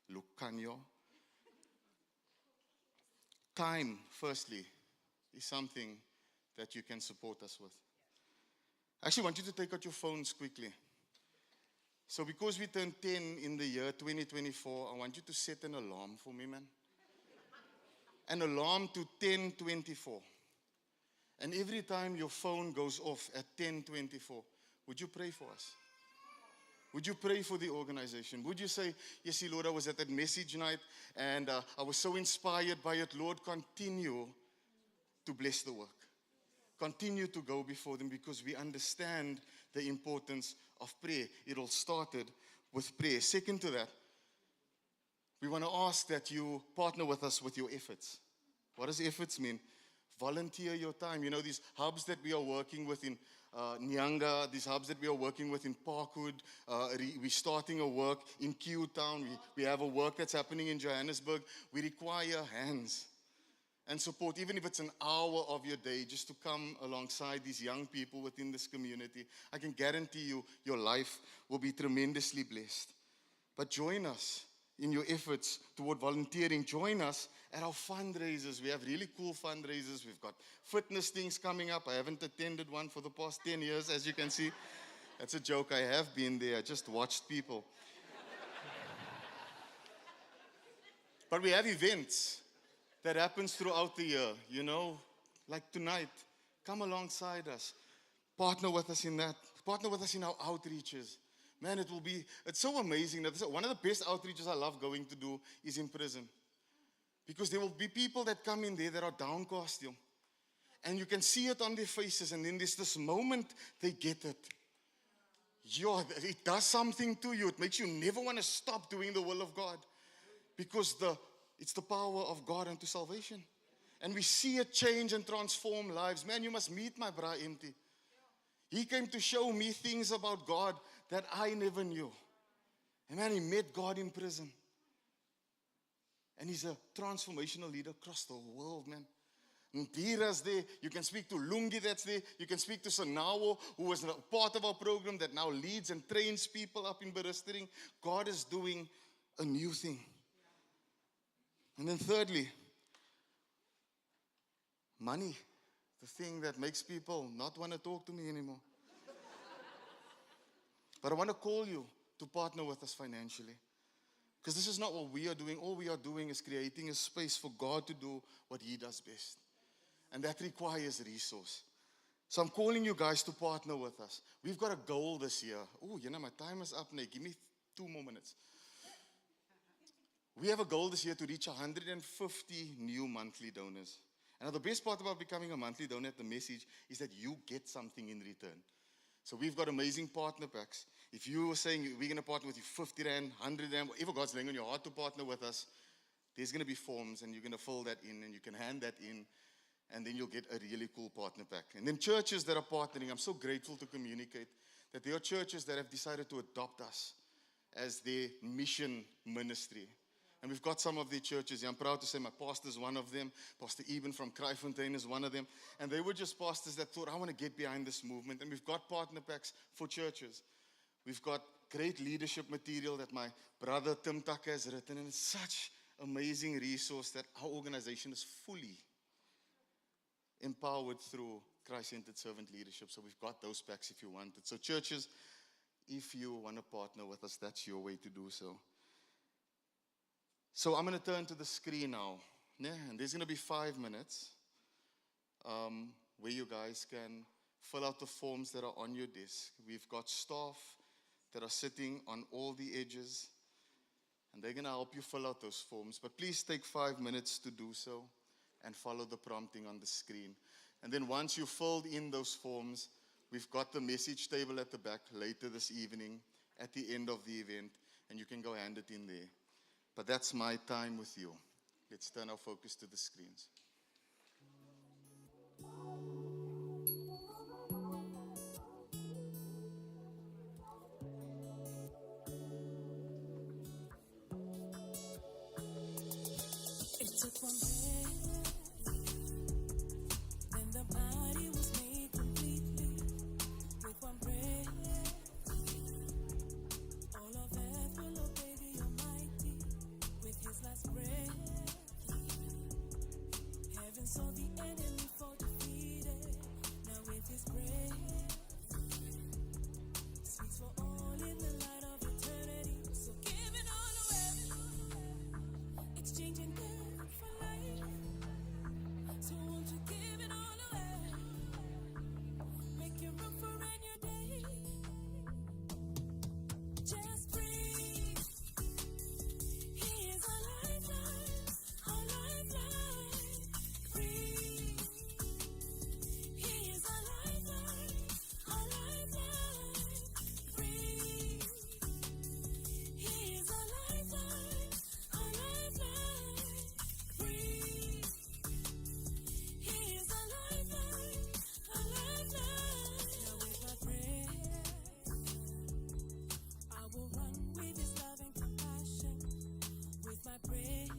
Lucanio. Time, firstly, is something that you can support us with. I actually want you to take out your phones quickly. So because we turned 10 in the year 2024, I want you to set an alarm for me, man. An alarm to 10:24. And every time your phone goes off at 10:24, would you pray for us? Would you pray for the organization? Would you say, yes, Lord, I was at that message night and I was so inspired by it. Lord, continue to bless the work. Continue to go before them, because we understand the importance of prayer. It all started with prayer. Second to that, we want to ask that you partner with us with your efforts. What does efforts mean? Volunteer your time. These hubs that we are working with in Nyanga, these hubs that we are working with in Parkwood, we're starting a work in Q Town, we have a work that's happening in Johannesburg. We require hands and support, even if it's an hour of your day, just to come alongside these young people within this community. I can guarantee you, your life will be tremendously blessed. But join us in your efforts toward volunteering. Join us at our fundraisers. We have really cool fundraisers. We've got fitness things coming up. I haven't attended one for the past 10 years, as you can see. That's a joke. I have been there. I just watched people. But we have events that happens throughout the year, like tonight. Come alongside us. Partner with us in that. Partner with us in our outreaches. Man, it's so amazing. One of the best outreaches I love going to do is in prison. Because there will be people that come in there that are downcast. And you can see it on their faces. And then there's this moment they get it. It does something to you. It makes you never want to stop doing the will of God. Because it's the power of God unto salvation. And we see it change and transform lives. Man, you must meet my bra empty. He came to show me things about God that I never knew. And man, he met God in prison. And he's a transformational leader across the world, man. Ndira's there. You can speak to Lungi that's there. You can speak to Sanawo, who was a part of our program that now leads and trains people up in Beristering. God is doing a new thing. And then thirdly, money. The thing that makes people not want to talk to me anymore. But I want to call you to partner with us financially. Because this is not what we are doing. All we are doing is creating a space for God to do what he does best. And that requires resource. So I'm calling you guys to partner with us. We've got a goal this year. Oh, my time is up now. Give me 2 more minutes. We have a goal this year to reach 150 new monthly donors. And the best part about becoming a monthly donor at the message is that you get something in return. So we've got amazing partner packs. If you were saying we're going to partner with you 50 Rand, 100 Rand, whatever God's laying on your heart to partner with us, there's going to be forms and you're going to fill that in and you can hand that in and then you'll get a really cool partner pack. And then churches that are partnering, I'm so grateful to communicate that there are churches that have decided to adopt us as their mission ministry. And we've got some of the churches. I'm proud to say my pastor is one of them. Pastor Eben from Kraaifontein is one of them. And they were just pastors that thought, I want to get behind this movement. And we've got partner packs for churches. We've got great leadership material that my brother Tim Tucker has written. And it's such an amazing resource that our organization is fully empowered through Christ-centered servant leadership. So we've got those packs if you want it. So churches, if you want to partner with us, that's your way to do so. So I'm going to turn to the screen now. Yeah, and there's going to be 5 minutes where you guys can fill out the forms that are on your desk. We've got staff that are sitting on all the edges, and they're going to help you fill out those forms. But please take 5 minutes to do so and follow the prompting on the screen. And then once you've filled in those forms, we've got the message table at the back later this evening at the end of the event, and you can go hand it in there. But that's my time with you. Let's turn our focus to the screens. It took one breath, then the body was made completely with one breath. All of earth will obey the Almighty with His last breath. Heaven saw the enemy fall defeated. Now with His breath, speaks for all in the light of eternity. So give it all away, exchanging death for life. So won't you give it all away? Make your room for a new day. Just breathe. He is a lifeline, a lifeline. Breathe. He is a lifeline, a lifeline. Breathe. He is a lifeline, a lifeline. Breathe. He is a lifeline, a lifeline. Now with my breath, I will run with His love and compassion. With my breath,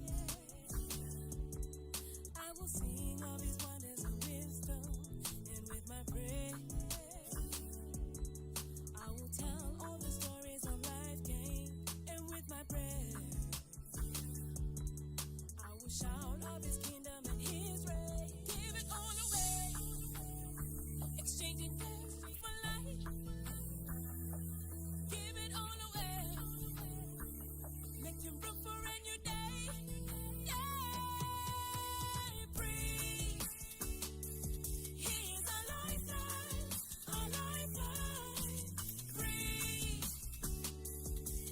I will sing of His wonders and wisdom. And with my breath, I will tell all the stories of life gained. And with my breath, I will shout of His kingdom and His reign. Give it all away, exchanging death for life. Give it all away, making room for a new day. Yeah, breathe. He is a lifeline, a lifeline. Breathe.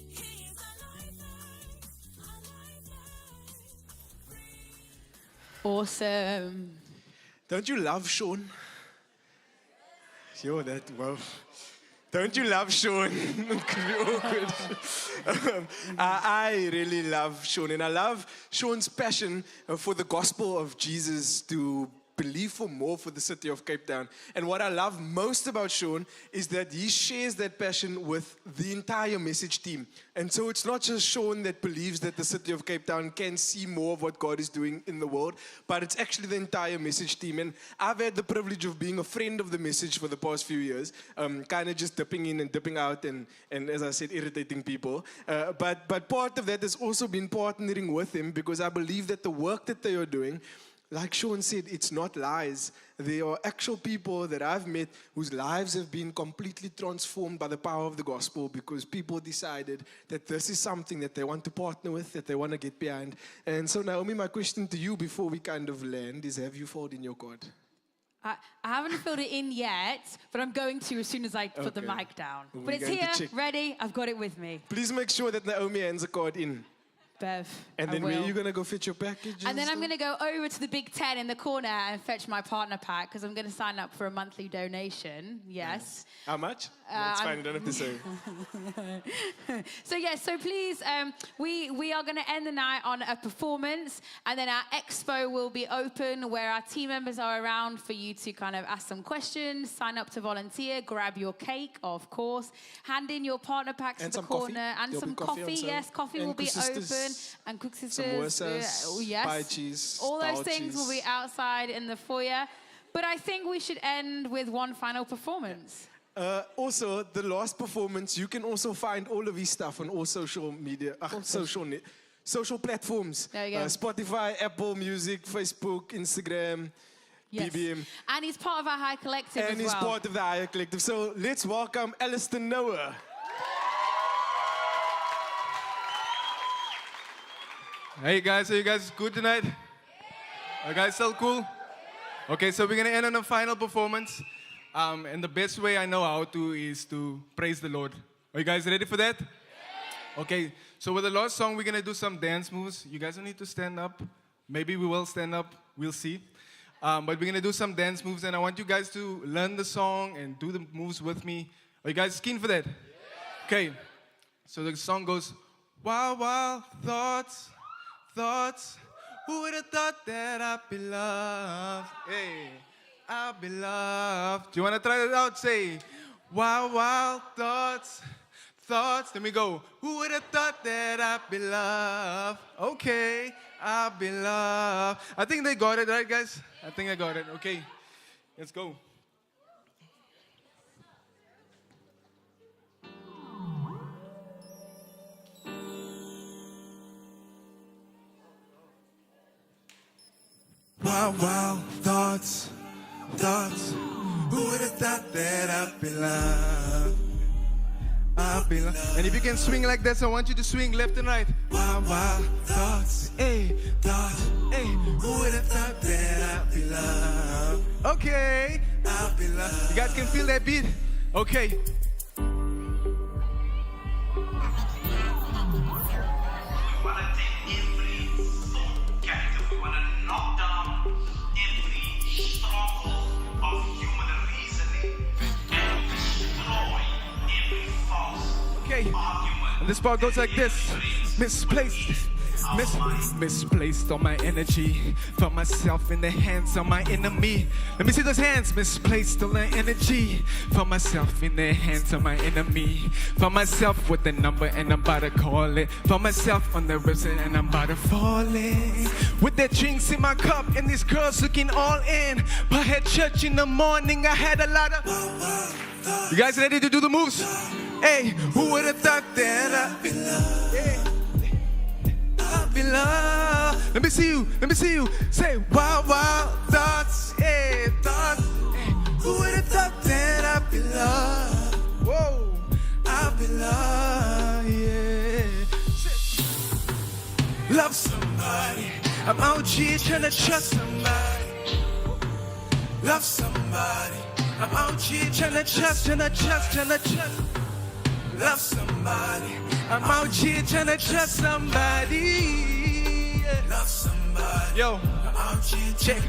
He is a lifeline, a lifeline. Awesome. Don't you love Sean? Yo, that, well, don't you love Sean? It could be awkward. I really love Sean, and I love Sean's passion for the gospel of Jesus to believe for more for the city of Cape Town. And what I love most about Sean is that he shares that passion with the entire message team. And so it's not just Sean that believes that the city of Cape Town can see more of what God is doing in the world, but it's actually the entire message team. And I've had the privilege of being a friend of the message for the past few years, kind of just dipping in and dipping out and as I said, irritating people. But part of that has also been partnering with him, because I believe that the work that they are doing, like Sean said, it's not lies. There are actual people that I've met whose lives have been completely transformed by the power of the gospel, because people decided that this is something that they want to partner with, that they want to get behind. And so, Naomi, my question to you before we kind of land is, have you filled in your card? I haven't filled it in yet, but I'm going to as soon as I put the mic down. We're But it's going to here, check. ready, I've got it with me. Please make sure that Naomi hands a card in. Bev. And I then where will. are you going to go fetch your packages? And then I'm going to go over to the Big Ten in the corner and fetch my partner pack because I'm going to sign up for a monthly donation. Yes. How much? That's fine, you don't have to say. So please, we are going to end the night on a performance, and then our expo will be open where our team members are around for you to kind of ask some questions, sign up to volunteer, grab your cake, of course, hand in your partner packs And to the some coffee. corner, and There'll some be coffee coffee. on sale. Yes, coffee And will be Cooksters, open, and Cook Sisters. samosas, yes, pie cheese, all those dal things will be cheese. outside in the foyer. But I think we should end with one final performance. Also, the last performance, you can also find all of his stuff on all social media, social platforms. There you go. Spotify, Apple Music, Facebook, Instagram, Yes. BBM. And he's part of our High Collective And as he's well. part of the Higher Collective. So let's welcome Alistair Noah. Hey guys, are you guys good tonight? Are you guys still cool? Okay, so we're gonna end on a final performance. And the best way I know how to is to praise the Lord. Are you guys ready for that? Okay, so with the last song, we're gonna do some dance moves. You guys don't need to stand up. Maybe we will stand up, we'll see. But we're gonna do some dance moves, and I want you guys to learn the song and do the moves with me. Are you guys keen for that? Okay, so the song goes, wild, wild thoughts, thoughts. Who would have thought that I'd be loved? Hey, I'd be loved. Do you want to try that out? Say, wild, wild thoughts, thoughts. Let me go. Who would have thought that I'd be loved? Okay, I'd be loved. I think they got it, right, guys? I think I got it. Okay, let's go. Wild, wild thoughts, thoughts. Who would have thought that I'd be loved? I'd be loved. And if you can swing like that, so I want you to swing left and right. Wild, wild thoughts, hey, thoughts, hey. Who would have thought that I'd be loved? Okay, I'd be loved. You guys can feel that beat? Okay. Okay, and this part goes like this. Misplaced, misplaced all my energy. Found myself in the hands of my enemy. Let me see those hands. Misplaced all my energy. Found myself in the hands of my enemy. Found myself with the number and I'm about to call it. Found myself on the risen and I'm about to fall in. With the drinks in my cup and these girls looking all in. But I had church in the morning. I had a lot of. You guys ready to do the moves? Hey, who would have thought that I'd be loved? Yeah. I'd be loved. Let me see you, let me see you. Say, wild, wild thoughts, yeah, thoughts. Hey, who would have thought that I'd be loved? Whoa, I'd be loved, yeah. Love somebody. I'm out here trying to trust somebody. Love somebody. I'm out here trying to trust, trying to trust, trying to trust. Love somebody. I'm out here trying to trust somebody. Yeah. Love somebody. Yo. Check.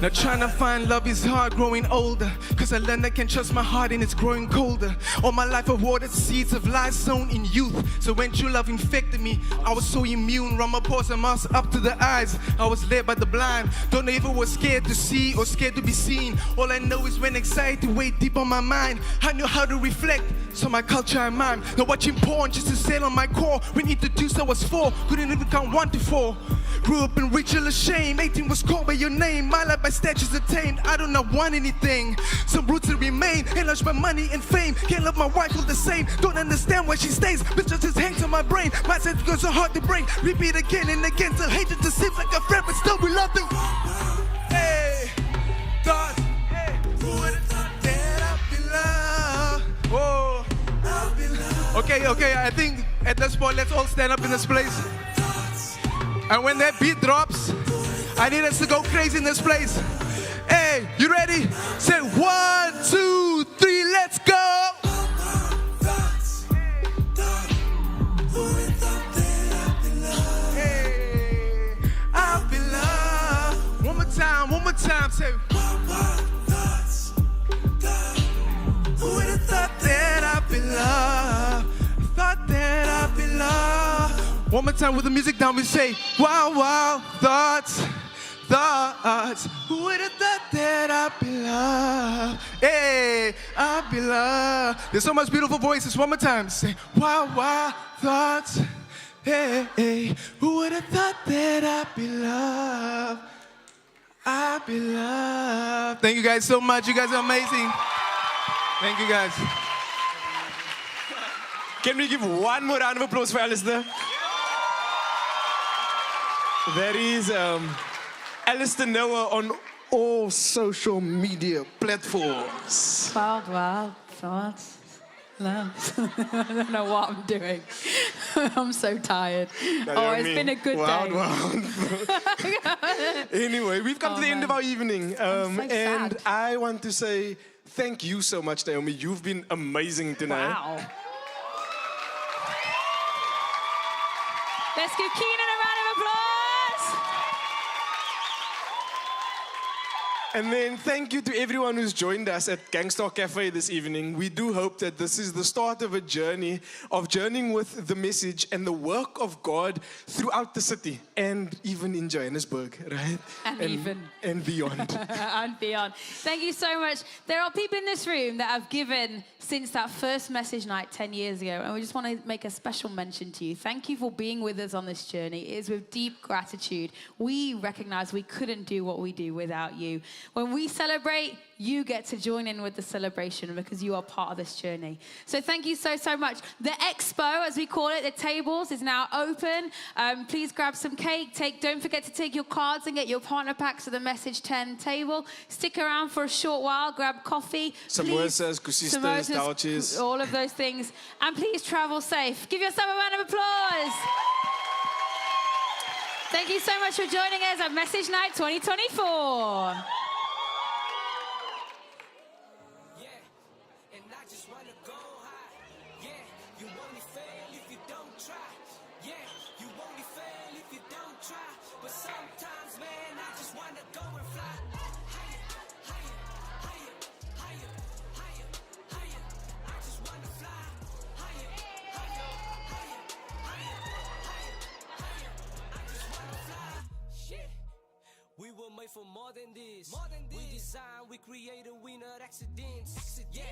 Now trying to find love is hard growing older. Cause I learned I can trust my heart and it's growing colder. All my life I've watered seeds of lies sown in youth. So when true love infected me, I was so immune. Run my paws and mouth up to the eyes. I was led by the blind. Don't know if I was scared to see or scared to be seen. All I know is when anxiety weighed deep on my mind, I knew how to reflect. So my culture and mine. Now watching porn just to settle on my core. When introduced I was 4. Couldn't even count 1 to 4. Grew up in ritual of shame. 18 was called by your name. My life by statues attained. I do not want anything. Some roots to remain. Ain't lost by money and fame. Can't love my wife all the same. Don't understand why she stays. Bitch just hangs on my brain. My sense goes so hard to break. Repeat again and again till hatred just seems like a friend, but still we love them. Hey, thoughts. Hey, who would have thought that I'd be loved? Whoa. I'd be loved. Okay, I think at this point let's all stand up in this place. And when that beat drops, I need us to go crazy in this place. Hey, you ready? Say 1, 2, 3, let's go. One more time with the music down, we say, wow, wow, thoughts, thoughts. Who would have thought that I'd be loved? Hey, I'd be loved. There's so much beautiful voices. One more time, say, wow, wow, thoughts. Hey, hey. Who would have thought that I'd be loved? I'd be loved. Thank you guys so much. You guys are amazing. Thank you guys. Can we give one more round of applause for Alistair? That is Alistair Noah on all social media platforms. Wild, wild thoughts, love. I don't know what I'm doing. I'm so tired. It's been a good day. Wild. Anyway, we've come to the end of our evening. I'm so and sad. I want to say thank you so much, Naomi. You've been amazing tonight. Wow. Let's give Keenan a round of applause. And then thank you to everyone who's joined us at Gangstar Cafe this evening. We do hope that this is the start of a journey of journeying with the message and the work of God throughout the city and even in Johannesburg, right? And beyond. And beyond. Thank you so much. There are people in this room that have given since that first message night 10 years ago, and we just want to make a special mention to you. Thank you for being with us on this journey. It is with deep gratitude. We recognize we couldn't do what we do without you. When we celebrate, you get to join in with the celebration because you are part of this journey. So thank you so, so much. The expo, as we call it, the tables, is now open. Please grab some cake. Don't forget to take your cards and get your partner packs to the Message 10 table. Stick around for a short while. Grab coffee. Samosas, kusistas, touches. All of those things. And please travel safe. Give yourself a round of applause. Thank you so much for joining us at Message Night 2024. We were made for more than this. We design, we create, and we not accidents. Yeah.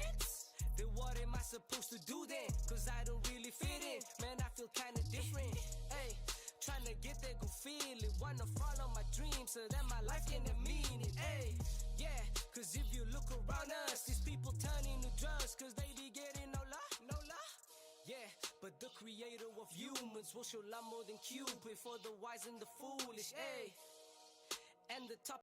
Then what am I supposed to do then? Cause I don't really fit in. Man, I feel kinda different. Hey, trying to get that good feeling. Wanna follow my dreams so that my life can have meaning. Hey, yeah. Cause if you look around us, these people turning to drugs. Cause they be getting no love, no love. Yeah, but the creator of humans will show love more than Cupid for the wise and the foolish. Hey. And the top